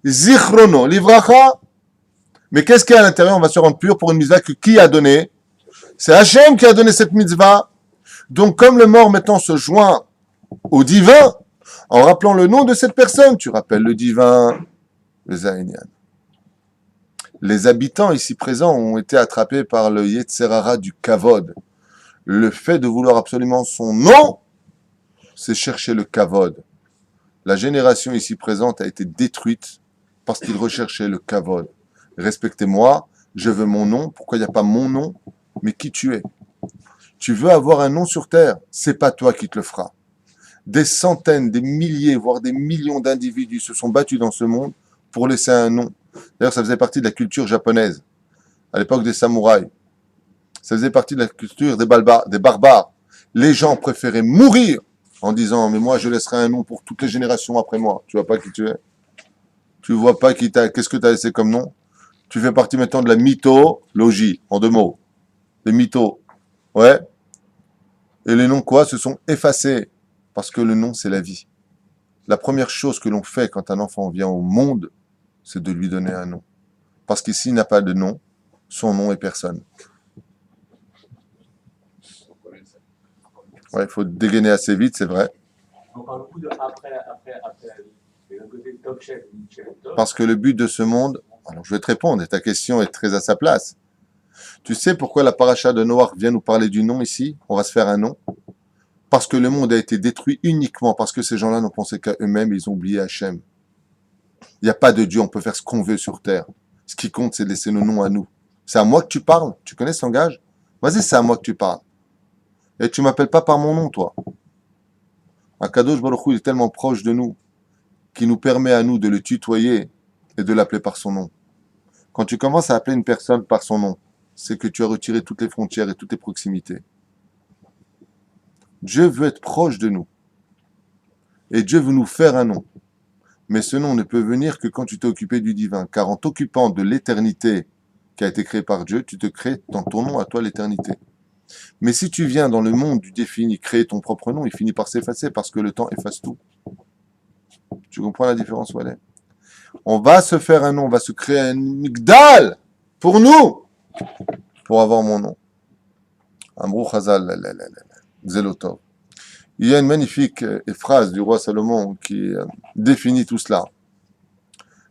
Zichrono. Livracha. Mais qu'est-ce qu'il y a à l'intérieur? On va se rendre pur pour une mitzvah que qui a donné? C'est Hachem qui a donné cette mitzvah. Donc, comme le mort maintenant se joint au divin, en rappelant le nom de cette personne, tu rappelles le divin, le Zaïnian. Les habitants ici présents ont été attrapés par le Yetzerara du Kavod. Le fait de vouloir absolument son nom, c'est chercher le Kavod. La génération ici présente a été détruite parce qu'ils recherchaient le Kavod. Respectez-moi, je veux mon nom. Pourquoi il n'y a pas mon nom, mais qui tu es? Tu veux avoir un nom sur terre, c'est pas toi qui te le feras. Des centaines, des milliers, voire des millions d'individus se sont battus dans ce monde pour laisser un nom. D'ailleurs, ça faisait partie de la culture japonaise, à l'époque des samouraïs. Ça faisait partie de la culture des barbares. Les gens préféraient mourir en disant « Mais moi, je laisserai un nom pour toutes les générations après moi. » Tu vois pas qui tu es? Tu vois pas qu'est-ce que tu as laissé comme nom? Tu fais partie maintenant de la mythologie, en 2 mots. Les mythos. Ouais. Et les noms quoi se sont effacés parce que le nom c'est la vie. La première chose que l'on fait quand un enfant vient au monde, c'est de lui donner un nom. Parce que s'il n'a pas de nom, son nom est personne. Ouais, il faut dégainer assez vite, c'est vrai. On parle beaucoup de après la vie. Et d'un côté, top chef, Parce que le but de ce monde, alors je vais te répondre, et ta question est très à sa place. Tu sais pourquoi la paracha de Noach vient nous parler du nom ici? On va se faire un nom. Parce que le monde a été détruit uniquement parce que ces gens-là n'ont pensé qu'à eux-mêmes, ils ont oublié Hachem. Il n'y a pas de Dieu, on peut faire ce qu'on veut sur terre. Ce qui compte, c'est de laisser nos noms à nous. C'est à moi que tu parles. Tu connais ce langage? Vas-y, c'est à moi que tu parles. Et tu m'appelles pas par mon nom, toi. Akadosh Baruch Hu est tellement proche de nous qu'il nous permet à nous de le tutoyer et de l'appeler par son nom. Quand tu commences à appeler une personne par son nom, c'est que tu as retiré toutes les frontières et toutes les proximités. Dieu veut être proche de nous. Et Dieu veut nous faire un nom. Mais ce nom ne peut venir que quand tu t'es occupé du divin. Car en t'occupant de l'éternité qui a été créée par Dieu, tu te crées dans ton nom à toi l'éternité. Mais si tu viens dans le monde du défini, créer ton propre nom, il finit par s'effacer parce que le temps efface tout. Tu comprends la différence, Wallet? On va se faire un nom, on va se créer un migdal pour nous, pour avoir mon nom. Amrou Chazal, Zelotov. Il y a une magnifique phrase du roi Salomon qui définit tout cela.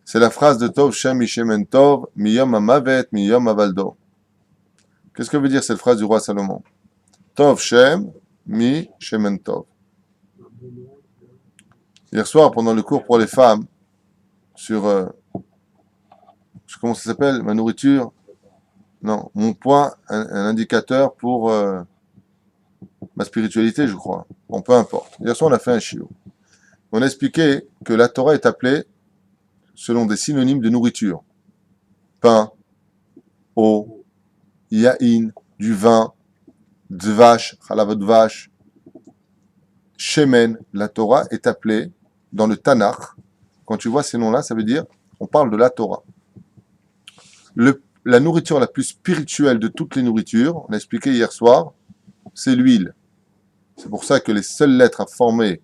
C'est la phrase de Tov Shem Ishemen Tov, Miyom Amavet, Miyom Avaldo. Qu'est-ce que veut dire cette phrase du roi Salomon? Tov Shem, Mi Shemen Tov. Hier soir, pendant le cours pour les femmes, sur comment ça s'appelle? Ma nourriture? Non, mon poids, un indicateur pour ma spiritualité, je crois. Bon, peu importe. Hier soir, on a fait un chiot. On a expliqué que la Torah est appelée selon des synonymes de nourriture. Pain, eau, yaïn, du vin, dvash, chalav dvash, shemen. La Torah est appelée dans le Tanakh. Quand tu vois ces noms-là, ça veut dire on parle de la Torah. La nourriture la plus spirituelle de toutes les nourritures, on a expliqué hier soir, c'est l'huile. C'est pour ça que les seules lettres à former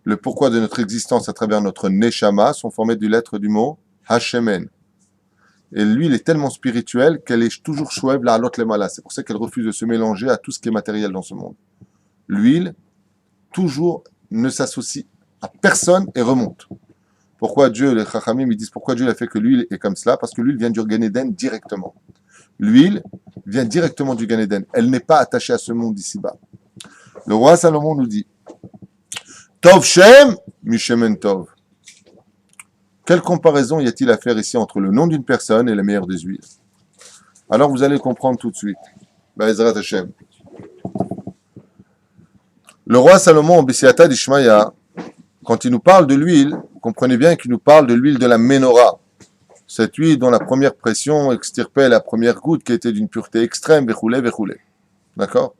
le pourquoi de notre existence à travers notre neshama sont formées du lettre du mot Hashemen. Et l'huile est tellement spirituelle qu'elle est toujours chouève la halot lemala. C'est pour ça qu'elle refuse de se mélanger à tout ce qui est matériel dans ce monde. L'huile, toujours, ne s'associe à personne et remonte. Pourquoi Dieu, les Chachamim, ils disent pourquoi Dieu a fait que l'huile est comme cela? Parce que l'huile vient du Gan Eden directement. L'huile vient directement du Gan Eden. Elle n'est pas attachée à ce monde d'ici-bas. Le roi Salomon nous dit Tov Shem, Mishemen Tov. Quelle comparaison y a-t-il à faire ici entre le nom d'une personne et la meilleure des huiles? Alors vous allez comprendre tout de suite. Be'ezrat Hashem. Le roi Salomon, Bessiata d'Ishmaïa, quand il nous parle de l'huile, comprenez bien qu'il nous parle de l'huile de la Ménorah. Cette huile dont la première pression extirpait la première goutte qui était d'une pureté extrême, vechoulé, vechoulé. D'accord?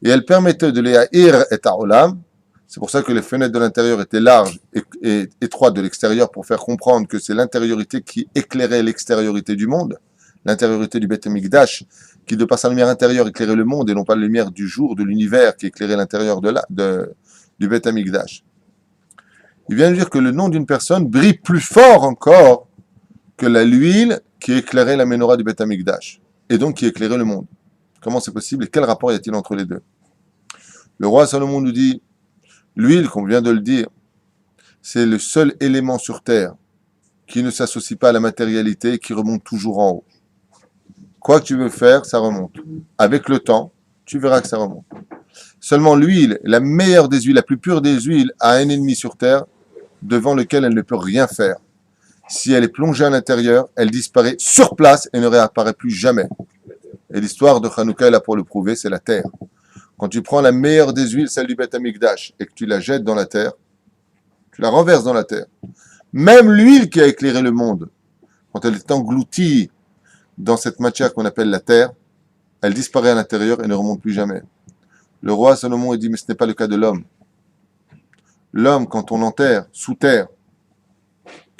Et elle permettait de l'éhaïr et ta'olam. C'est pour ça que les fenêtres de l'intérieur étaient larges et étroites de l'extérieur pour faire comprendre que c'est l'intériorité qui éclairait l'extériorité du monde. L'intériorité du Beth Amikdash, qui de par sa lumière intérieure éclairait le monde et non pas la lumière du jour, de l'univers qui éclairait l'intérieur du Beth Amikdash. Il vient de dire que le nom d'une personne brille plus fort encore que l'huile qui éclairait la menorah du Beth Amikdash et donc qui éclairait le monde. Comment c'est possible et quel rapport y a-t-il entre les deux? Le roi Salomon nous dit, l'huile, comme vient de le dire, c'est le seul élément sur terre qui ne s'associe pas à la matérialité et qui remonte toujours en haut. Quoi que tu veux faire, ça remonte. Avec le temps, tu verras que ça remonte. Seulement l'huile, la meilleure des huiles, la plus pure des huiles, a un ennemi sur terre devant lequel elle ne peut rien faire. Si elle est plongée à l'intérieur, elle disparaît sur place et ne réapparaît plus jamais. Et l'histoire de Hanouka est là pour le prouver, c'est la terre. Quand tu prends la meilleure des huiles, celle du Beth Amikdash, et que tu la jettes dans la terre, tu la renverses dans la terre. Même l'huile qui a éclairé le monde, quand elle est engloutie dans cette matière qu'on appelle la terre, elle disparaît à l'intérieur et ne remonte plus jamais. Le roi Salomon dit, mais ce n'est pas le cas de l'homme. L'homme, quand on l'enterre sous terre,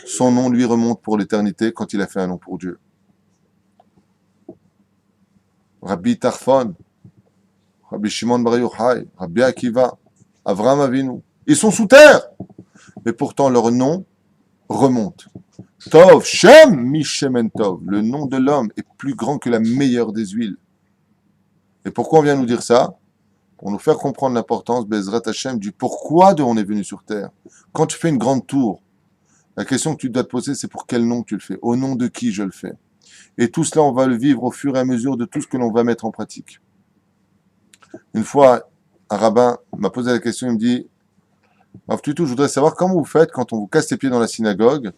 son nom lui remonte pour l'éternité quand il a fait un nom pour Dieu. Rabbi Tarfon, Rabbi Shimon Bar Yochai, Rabbi Akiva, Avraham Avinu, ils sont sous terre, mais pourtant leur nom remonte. Tov, Shem, Mishemen Tov, le nom de l'homme est plus grand que la meilleure des huiles. Et pourquoi on vient nous dire ça? Pour nous faire comprendre l'importance, Bezrat Hashem, du pourquoi on est venu sur terre. Quand tu fais une grande tour, la question que tu dois te poser, c'est pour quel nom tu le fais? Au nom de qui je le fais? Et tout cela, on va le vivre au fur et à mesure de tout ce que l'on va mettre en pratique. Une fois, un rabbin m'a posé la question, il me dit, Tutu, je voudrais savoir comment vous faites quand on vous casse les pieds dans la synagogue,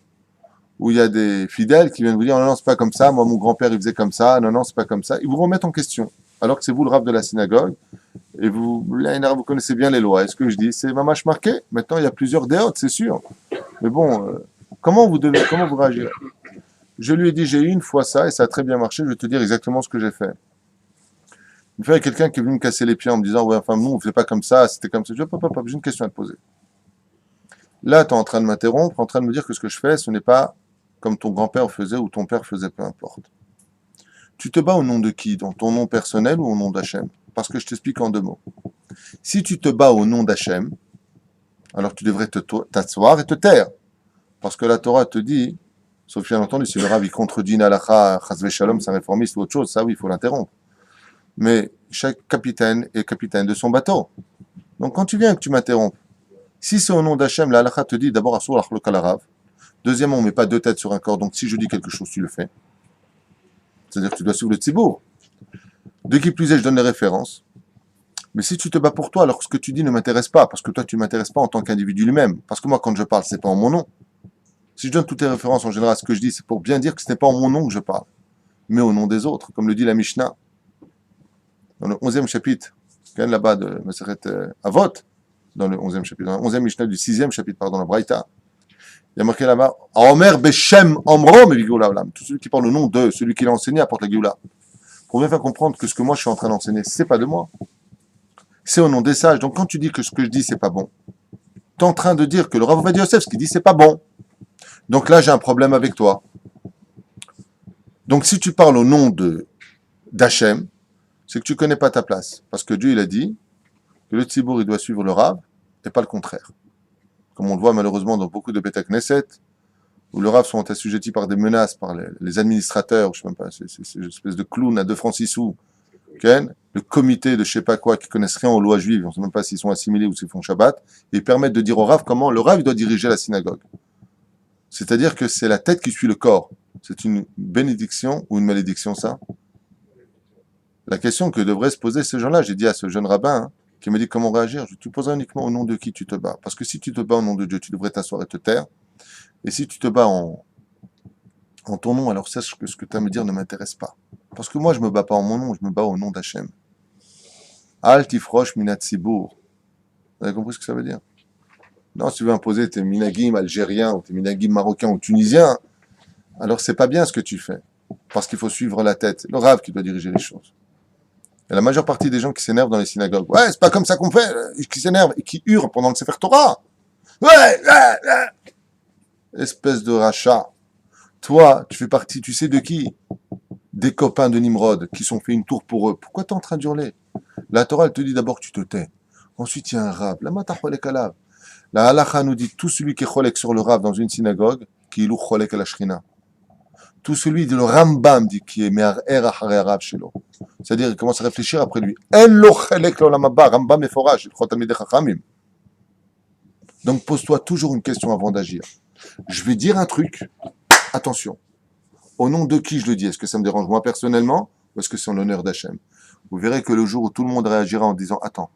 où il y a des fidèles qui viennent vous dire, non, non, c'est pas comme ça, moi, mon grand-père, il faisait comme ça, non, non, c'est pas comme ça. Ils vous remettent en question, alors que c'est vous le rabbin de la synagogue, et vous connaissez bien les lois. Et ce que je dis, c'est mamash marqué. Maintenant, il y a plusieurs déotes, c'est sûr. Mais bon, comment vous réagirez? Je lui ai dit, j'ai eu une fois ça, et ça a très bien marché, je vais te dire exactement ce que j'ai fait. Une fois, il y a quelqu'un qui est venu me casser les pieds en me disant, ouais, enfin, nous, on ne fait pas comme ça, c'était comme ça. Je dis, papa, j'ai une question à te poser. Là, tu es en train de m'interrompre, en train de me dire que ce que je fais, ce n'est pas comme ton grand-père faisait ou ton père faisait, peu importe. Tu te bats au nom de qui? Dans ton nom personnel ou au nom d'Hachem? Parce que je t'explique en 2 mots. Si tu te bats au nom d'Hachem, alors tu devrais t'asseoir et te taire. Parce que la Torah te dit, sauf bien entendu, si le Rav il contredit une halakha, chasvé shalom, c'est un réformiste ou autre chose, ça oui, il faut l'interrompre. Mais chaque capitaine est capitaine de son bateau. Donc quand tu viens que tu m'interromps, si c'est au nom d'Hachem, la halakha te dit d'abord assour l'achlok al harav. Deuxièmement, on ne met pas 2 têtes sur un corps, donc si je dis quelque chose, tu le fais. C'est-à-dire que tu dois suivre le tzibour. De qui plus est, je donne les références. Mais si tu te bats pour toi, alors ce que tu dis ne m'intéresse pas, parce que toi, tu ne m'intéresses pas en tant qu'individu lui-même. Parce que moi, quand je parle, c'est pas en mon nom. Si je donne toutes les références en général, ce que je dis, c'est pour bien dire que ce n'est pas en mon nom que je parle, mais au nom des autres, comme le dit la Mishnah. Dans le 11e chapitre, là-bas de Maseret Avot, dans le 11e chapitre, dans le 11e Mishnah du 6e chapitre, pardon, la Braïta, il y a marqué là-bas, Omer Beshem Omrom et Vigula Olam. Tout celui qui parle le nom de celui qui l'a enseigné apporte la Géoula. Pour bien faire comprendre que ce que moi je suis en train d'enseigner, c'est pas de moi. C'est au nom des sages. Donc quand tu dis que ce que je dis, c'est pas bon, tu es en train de dire que le Rav Ovadia Yosef, ce qu'il dit, c'est pas bon. Donc là, j'ai un problème avec toi. Donc si tu parles au nom d'Hachem, c'est que tu connais pas ta place. Parce que Dieu, il a dit que le tzibour, il doit suivre le Rav et pas le contraire. Comme on le voit malheureusement dans beaucoup de Beth Knesset, où le Rav sont assujettis par des menaces, par les administrateurs, je sais même pas, c'est une espèce de clown à 2 francs 6 sous, le comité de je sais pas quoi, qui connaissent rien aux lois juives, on ne sait même pas s'ils sont assimilés ou s'ils font Shabbat, et ils permettent de dire au Rav comment le Rav doit diriger la synagogue. C'est-à-dire que c'est la tête qui suit le corps. C'est une bénédiction ou une malédiction, ça? La question que devraient se poser ces gens-là, j'ai dit à ce jeune rabbin, qui me dit comment réagir. Tu poseras uniquement au nom de qui tu te bats. Parce que si tu te bats au nom de Dieu, tu devrais t'asseoir et te taire. Et si tu te bats en ton nom, alors sache que ce que tu as à me dire ne m'intéresse pas. Parce que moi, je me bats pas en mon nom, je me bats au nom d'Hachem. Al tifrosh minat sibour. Vous avez compris ce que ça veut dire? Non, si tu veux imposer tes minagim algériens, ou tes minagim marocains ou tunisiens, alors c'est pas bien ce que tu fais. Parce qu'il faut suivre la tête. Le Rav qui doit diriger les choses. Et la majeure partie des gens qui s'énervent dans les synagogues, ouais, c'est pas comme ça qu'on fait, qui s'énervent et qui hurlent pendant le Sefer Torah. Ouais. Espèce de rachat. Toi, tu fais partie, tu sais de qui? Des copains de Nimrod qui sont fait une tour pour eux. Pourquoi t'es en train de hurler? La Torah, elle te dit d'abord que tu te tais. Ensuite, il y a un rab. La matahwalek alav. La halacha nous dit tout celui qui est cholek sur le rab dans une synagogue, qui est lou cholek à la shrina. Tout celui de le Rambam dit qui est me'ar ahare rab shelo. C'est-à-dire, il commence à réfléchir après lui. En lo cholek l'olam haba. Rambam est forage. Donc, pose-toi toujours une question avant d'agir. Je vais dire un truc. Attention. Au nom de qui je le dis? Est-ce que ça me dérange moi personnellement ou est-ce que c'est en l'honneur d'Hachem? Vous verrez que le jour où tout le monde réagira en disant attends,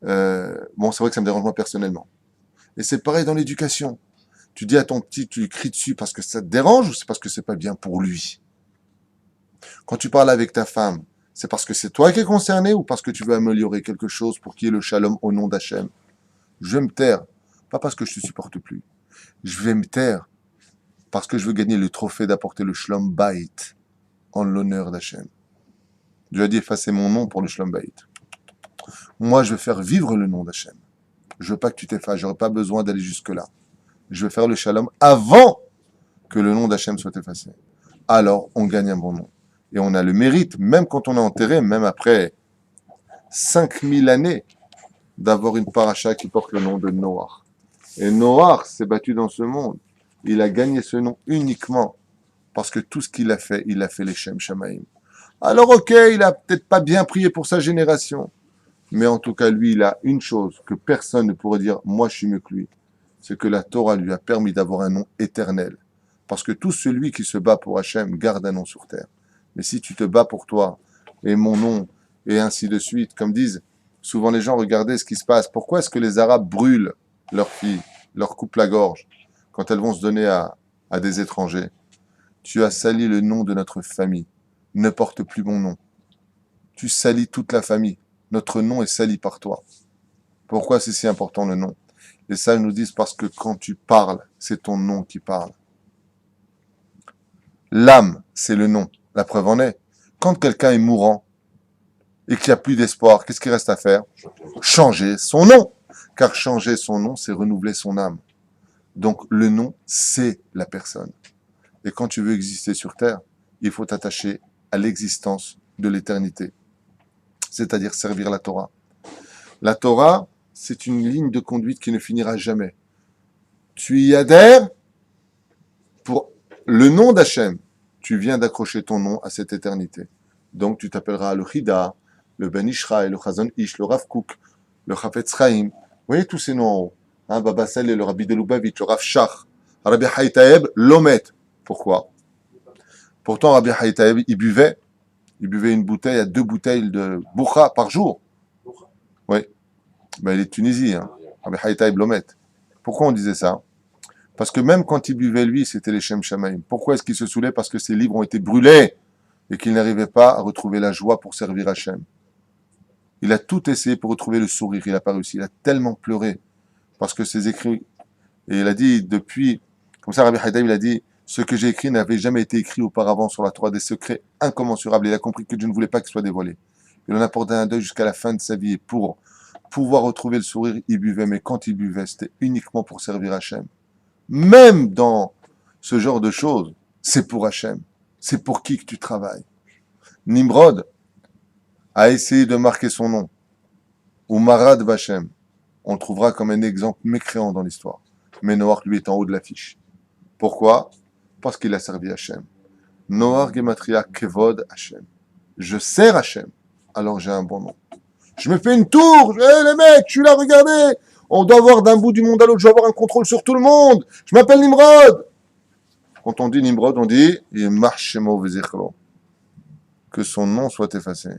bon c'est vrai que ça me dérange moi personnellement. Et c'est pareil dans l'éducation. Tu dis à ton petit, tu lui cries dessus parce que ça te dérange ou c'est parce que c'est pas bien pour lui? Quand tu parles avec ta femme, c'est parce que c'est toi qui es concerné ou parce que tu veux améliorer quelque chose pour qu'il y ait le shalom au nom d'Hachem? Je vais me taire, pas parce que je te supporte plus. Je vais me taire parce que je veux gagner le trophée d'apporter le Shlom Bayit en l'honneur d'Hachem. Dieu a dit effacer mon nom pour le Shlom Bayit. Moi, je veux faire vivre le nom d'Hachem. Je veux pas que tu t'effaces, j'aurais pas besoin d'aller jusque-là. Je veux faire le Shalom avant que le nom d'Hachem soit effacé. Alors, on gagne un bon nom. Et on a le mérite, même quand on est enterré, même après 5000 années, d'avoir une paracha qui porte le nom de Noach. Et Noach s'est battu dans ce monde. Il a gagné ce nom uniquement parce que tout ce qu'il a fait, il a fait les Shem Shamaim. Alors ok, il a peut-être pas bien prié pour sa génération, mais en tout cas, lui, il a une chose que personne ne pourrait dire, moi je suis mieux que lui, c'est que la Torah lui a permis d'avoir un nom éternel. Parce que tout celui qui se bat pour Hachem garde un nom sur terre. Mais si tu te bats pour toi, et mon nom, et ainsi de suite, comme disent souvent les gens, regardez ce qui se passe. Pourquoi est-ce que les Arabes brûlent leurs filles, leur coupent la gorge quand elles vont se donner à des étrangers? Tu as sali le nom de notre famille. Ne porte plus mon nom. Tu salis toute la famille. Notre nom est sali par toi. Pourquoi c'est si important le nom? Les sages nous disent parce que quand tu parles, c'est ton nom qui parle. L'âme, c'est le nom. La preuve en est. Quand quelqu'un est mourant et qu'il n'y a plus d'espoir, qu'est-ce qu'il reste à faire? Changer son nom. Car changer son nom, c'est renouveler son âme. Donc le nom, c'est la personne. Et quand tu veux exister sur Terre, il faut t'attacher à l'existence de l'éternité. C'est-à-dire servir la Torah. La Torah, c'est une ligne de conduite qui ne finira jamais. Tu y adhères pour le nom d'Hachem. Tu viens d'accrocher ton nom à cette éternité. Donc tu t'appelleras le Chida, le Ben Ishraï, le Chazon Ish, le Rav Kook, le Chafetz Chaim. Vous voyez tous ces noms en haut. Baba Saleh, le Rabbi de Lubavitch, le Rav Shach, Rabbi Haïtaeb, Lomet. Pourquoi? Pourtant, Rabbi Haïtaeb, il buvait une bouteille à 2 bouteilles de Boucha par jour. Oui. Ben, il est de Tunisie, hein. Rabbi Haïtaeb Lomet. Pourquoi on disait ça? Parce que même quand il buvait, lui, c'était les Shem Shamaim. Pourquoi est-ce qu'il se saoulait? Parce que ses livres ont été brûlés et qu'il n'arrivait pas à retrouver la joie pour servir Hachem. Il a tout essayé pour retrouver le sourire. Il n'a pas réussi. Il a tellement pleuré parce que ses écrits... Et il a dit, depuis... Comme ça, Rabbi Haïtaeb, il a dit, ce que j'ai écrit n'avait jamais été écrit auparavant sur la Torah, des secrets incommensurables. Il a compris que Dieu ne voulait pas qu'il soit dévoilé. Il en a porté un deuil jusqu'à la fin de sa vie. Et pour pouvoir retrouver le sourire, il buvait. Mais quand il buvait, c'était uniquement pour servir Hachem. Même dans ce genre de choses, c'est pour Hachem. C'est pour qui que tu travailles. Nimrod a essayé de marquer son nom. Ou Marad Vachem. On le trouvera comme un exemple mécréant dans l'histoire. Mais Noach, lui, est en haut de l'affiche. Pourquoi? Parce qu'il a servi Hachem. Noach Gematria Kevod Hachem. Je sers Hachem, alors j'ai un bon nom. Je me fais une tour, les mecs, je suis là, regardez. On doit avoir d'un bout du monde à l'autre, je dois avoir un contrôle sur tout le monde. Je m'appelle Nimrod. Quand on dit Nimrod, on dit que son nom soit effacé.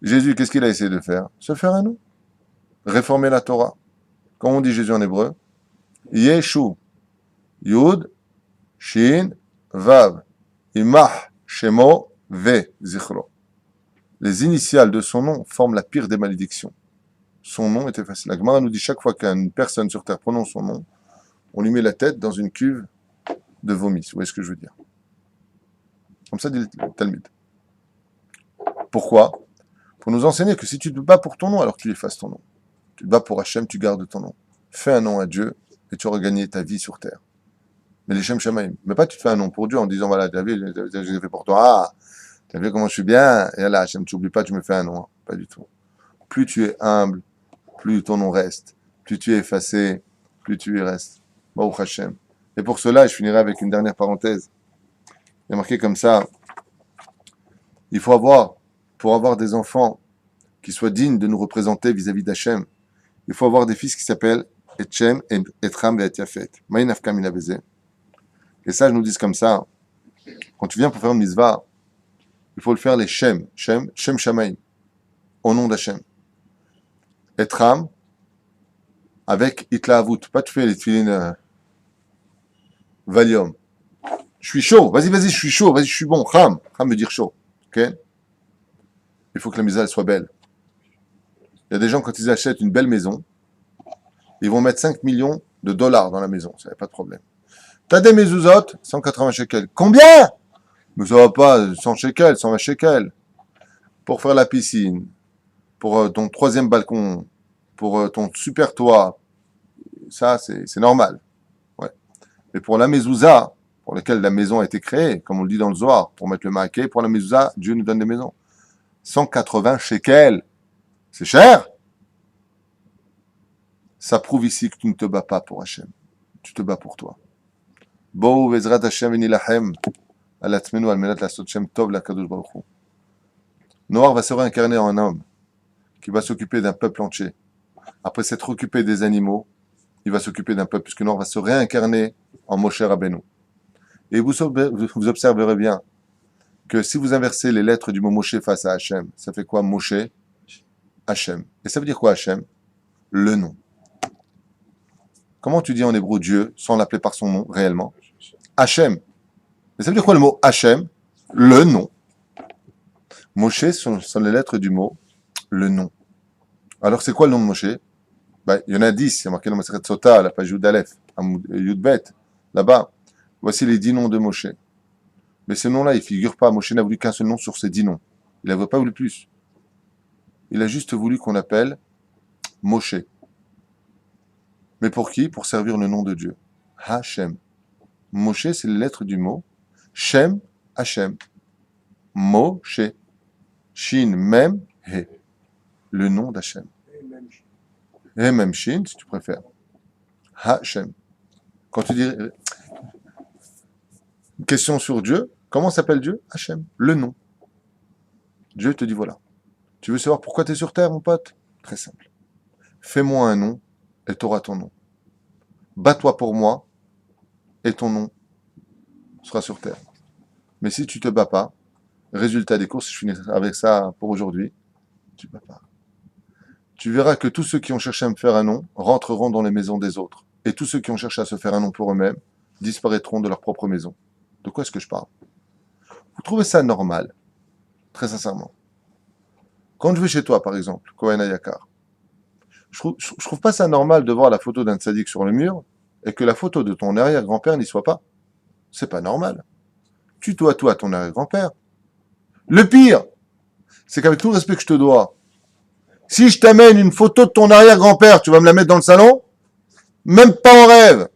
Jésus, qu'est-ce qu'il a essayé de faire? Se faire un nom. réformer la Torah. Comment on dit Jésus en hébreu? Yeshu, Yud, Shin, Vav, Imah, Shemo, Ve, Zichro. Les initiales de son nom forment la pire des malédictions. Son nom est effacé. La Gemara nous dit chaque fois qu'une personne sur terre prononce son nom, on lui met la tête dans une cuve de vomi. Vous voyez ce que je veux dire? Comme ça dit le Talmud. Pourquoi? Pour nous enseigner que si tu te bats pour ton nom, alors tu effaces ton nom. Tu te bats pour Hachem, tu gardes ton nom. Fais un nom à Dieu et tu auras gagné ta vie sur terre. Mais les Shem Shamaim. Mais pas tu te fais un nom pour Dieu en disant voilà, tu as vu, j'ai fait pour toi. Ah, tu as vu comment je suis bien. Et là, Hachem, tu n'oublies pas, tu me fais un nom. Pas du tout. Plus tu es humble, plus ton nom reste. Plus tu es effacé, plus tu y restes. Baruch Hashem. Et pour cela, je finirai avec une dernière parenthèse. Il y a marqué comme ça, il faut avoir, pour avoir des enfants qui soient dignes de nous représenter vis-à-vis d'Hachem, il faut avoir des fils qui s'appellent Etchem, Etram et Etiafet. Maïnafka Minabeze. Et ça, je nous dis comme ça, quand tu viens pour faire une mitzvah, il faut le faire les Shem Shamaim, au nom d'Hachem. Etram, avec Itlaavut. Pas tu fais les tefilines Valium. Je suis chaud, vas-y, je suis chaud, vas-y, je suis bon. Cham veut dire chaud. Ok? Il faut que la maison soit belle. Il y a des gens, quand ils achètent une belle maison, ils vont mettre 5 millions de dollars dans la maison. Ça n'a pas de problème. T'as des mezuzot, 180 shekels. Combien? Mais ça va pas, 100 shekels, 120 shekels. Pour faire la piscine, pour ton troisième balcon, pour ton super toit. Ça, c'est normal. Ouais. Mais pour la mezouza, pour laquelle la maison a été créée, comme on le dit dans le Zohar, pour mettre le maquet, pour la mezouza, Dieu nous donne des maisons. 180 shekels. C'est cher. Ça prouve ici que tu ne te bats pas pour Hachem. Tu te bats pour toi. Bo vezrat Hachem v'nilachem al atzmenu al menat lasot shem tov lakadosh baruch hu. Noir va se réincarner en un homme qui va s'occuper d'un peuple entier. Après s'être occupé des animaux, il va s'occuper d'un peuple, puisque Noir va se réincarner en Moshe Rabbeinu. Et vous observerez bien que si vous inversez les lettres du mot Moshe face à Hachem, ça fait quoi Moshe? Hachem. Et ça veut dire quoi Hachem? Le nom. Comment tu dis en hébreu Dieu sans l'appeler par son nom réellement? Hachem. Mais ça veut dire quoi le mot Hachem? Le nom. Moshe sont les lettres du mot le nom. Alors c'est quoi le nom de Moshe? Ben, il y en a 10, il y a marqué dans Masechet Sota, la page Yud Aleph, Yud Bet, là-bas. Voici les 10 noms de Moshe. Mais ces noms-là, ils ne figurent pas. Moshe n'a voulu qu'un seul nom sur ces 10 noms. Il n'avait pas voulu plus. Il a juste voulu qu'on appelle Moshe. Mais pour qui? Pour servir le nom de Dieu. Hachem. Moshe, c'est les lettres du mot. Shem, Hachem. Moshe. Shin, Mem, He. Le nom d'Hachem. Et même Shin, si tu préfères. Hachem. Quand tu dis une question sur Dieu, comment s'appelle Dieu? Hachem. Le nom. Dieu te dit voilà. Tu veux savoir pourquoi tu es sur terre, mon pote? Très simple. Fais-moi un nom et tu auras ton nom. Bats-toi pour moi et ton nom sera sur terre. Mais si tu ne te bats pas, résultat des courses, je finis avec ça pour aujourd'hui, tu ne bats pas. Tu verras que tous ceux qui ont cherché à me faire un nom rentreront dans les maisons des autres. Et tous ceux qui ont cherché à se faire un nom pour eux-mêmes disparaîtront de leur propre maison. De quoi est-ce que je parle? Vous trouvez ça normal? Très sincèrement. Quand je vais chez toi, par exemple, Kohen Ayakar, je trouve pas ça normal de voir la photo d'un tzaddik sur le mur et que la photo de ton arrière-grand-père n'y soit pas. C'est pas normal. Tutoie toi ton arrière-grand-père. Le pire, c'est qu'avec tout le respect que je te dois, si je t'amène une photo de ton arrière-grand-père, tu vas me la mettre dans le salon? Même pas en rêve.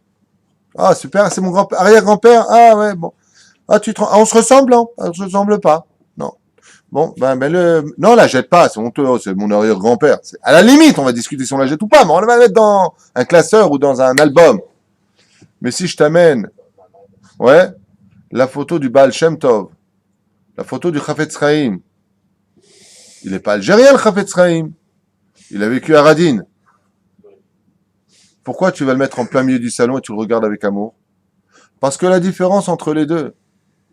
Ah, super, c'est mon arrière-grand-père. Ah, ouais, bon. Ah, on se ressemble, hein? On se ressemble pas. Non. Bon, non, la jette pas, c'est honteux, c'est mon arrière-grand-père. À la limite, on va discuter si on la jette ou pas, mais on va la mettre dans un classeur ou dans un album. Mais si je t'amène, ouais, la photo du Baal Shem Tov, la photo du Chafetz Chaim, il n'est pas algérien, le Chafetz Chaim. Il a vécu à Radin. Pourquoi tu vas le mettre en plein milieu du salon et tu le regardes avec amour? Parce que la différence entre les deux,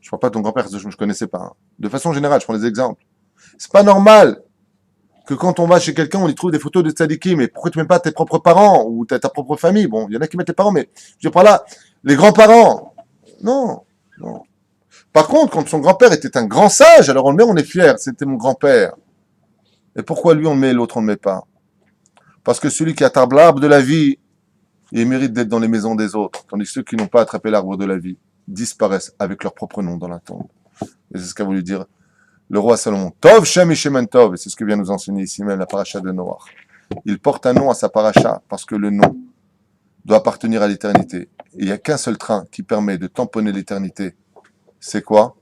je ne parle pas de ton grand-père, je ne connaissais pas. Hein. De façon générale, je prends des exemples. C'est pas normal que quand on va chez quelqu'un, on y trouve des photos de tzadikim. Mais pourquoi tu mets pas tes propres parents ou ta propre famille? Bon, il y en a qui mettent tes parents, mais je dis par là, les grands-parents. Non, non. Par contre, quand son grand-père était un grand sage, alors on le met, on est fier. C'était mon grand-père. Et pourquoi lui on le met et l'autre on ne le met pas? Parce que celui qui attrape l'arbre de la vie, il mérite d'être dans les maisons des autres. Tandis que ceux qui n'ont pas attrapé l'arbre de la vie disparaissent avec leur propre nom dans la tombe. Et c'est ce qu'a voulu dire le roi Salomon. Tov Shem Ishemen Tov. Et c'est ce que vient nous enseigner ici même la paracha de Noach. Il porte un nom à sa paracha parce que le nom doit appartenir à l'éternité. Et il n'y a qu'un seul train qui permet de tamponner l'éternité. C'est quoi?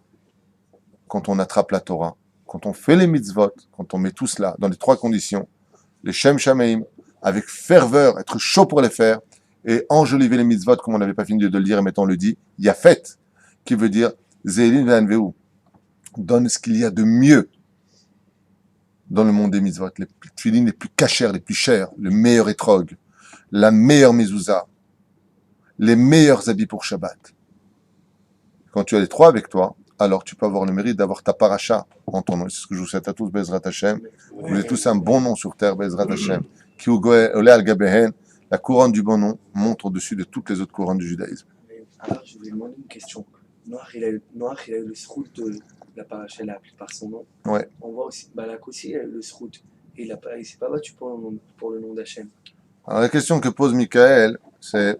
Quand on attrape la Torah, quand on fait les mitzvot, quand on met tout cela dans les trois conditions, les Shem Shameim, avec ferveur, être chaud pour les faire, et enjoliver les mitzvot, comme on n'avait pas fini de le dire, et maintenant on le dit, Yafet, qui veut dire Ze'elin ve'anveu, donne ce qu'il y a de mieux dans le monde des mitzvot, les tefilines les plus cachères, les plus chers, le meilleur étrog, la meilleure mezouza, les meilleurs habits pour Shabbat. Quand tu as les trois avec toi, alors tu peux avoir le mérite d'avoir ta paracha en ton nom. C'est ce que je vous souhaite à tous, Bezrat Hashem. Vous avez tous un bon nom sur terre, Bezrat Hashem. Ki ole al gabehen, la couronne du bon nom monte au-dessus de toutes les autres couronnes du judaïsme. Alors, je voulais demander une question. Noach, il a eu le srout de la paracha, il a appelé par son nom. Ouais. On voit aussi, Balak aussi, il a eu le srout. Et il s'est pas battu pour le nom d'Hachem. Alors la question que pose Michael, c'est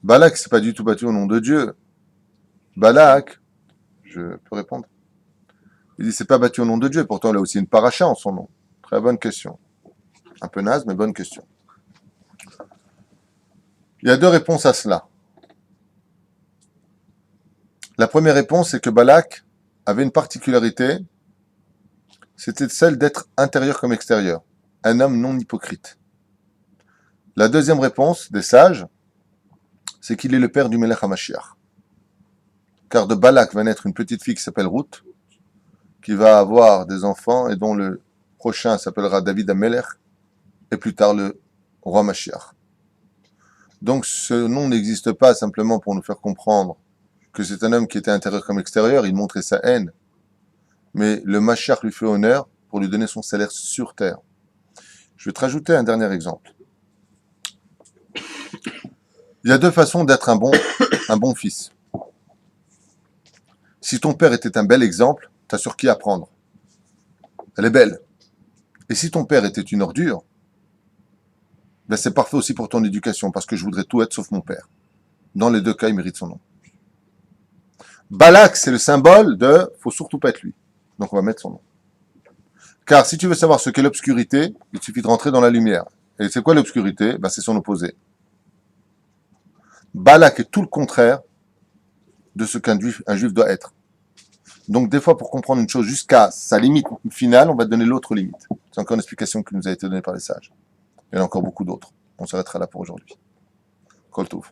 Balak s'est pas du tout battu au nom de Dieu. Balak, je peux répondre. Il dit c'est pas battu au nom de Dieu, pourtant il a aussi une paracha en son nom. Très bonne question. Un peu naze, mais bonne question. Il y a deux réponses à cela. La première réponse, c'est que Balak avait une particularité, c'était celle d'être intérieur comme extérieur. Un homme non hypocrite. La deuxième réponse des sages, c'est qu'il est le père du Melech HaMashiach. Car de Balak va naître une petite fille qui s'appelle Ruth, qui va avoir des enfants et dont le prochain s'appellera David HaMelech, et plus tard le roi Mashiach. Donc ce nom n'existe pas simplement pour nous faire comprendre que c'est un homme qui était intérieur comme extérieur, il montrait sa haine. Mais le Mashiach lui fait honneur pour lui donner son salaire sur terre. Je vais te rajouter un dernier exemple. Il y a deux façons d'être un bon fils. Si ton père était un bel exemple, tu as sur qui apprendre. Elle est belle. Et si ton père était une ordure, ben c'est parfait aussi pour ton éducation, parce que je voudrais tout être sauf mon père. Dans les deux cas, il mérite son nom. Balak, c'est le symbole de « faut surtout pas être lui ». Donc on va mettre son nom. Car si tu veux savoir ce qu'est l'obscurité, il suffit de rentrer dans la lumière. Et c'est quoi l'obscurité? Ben c'est son opposé. Balak est tout le contraire de ce qu'un juif doit être. Donc des fois, pour comprendre une chose jusqu'à sa limite finale, on va donner l'autre limite. C'est encore une explication qui nous a été donnée par les sages. Il y en a encore beaucoup d'autres. On s'arrêtera là pour aujourd'hui. Kol Tov.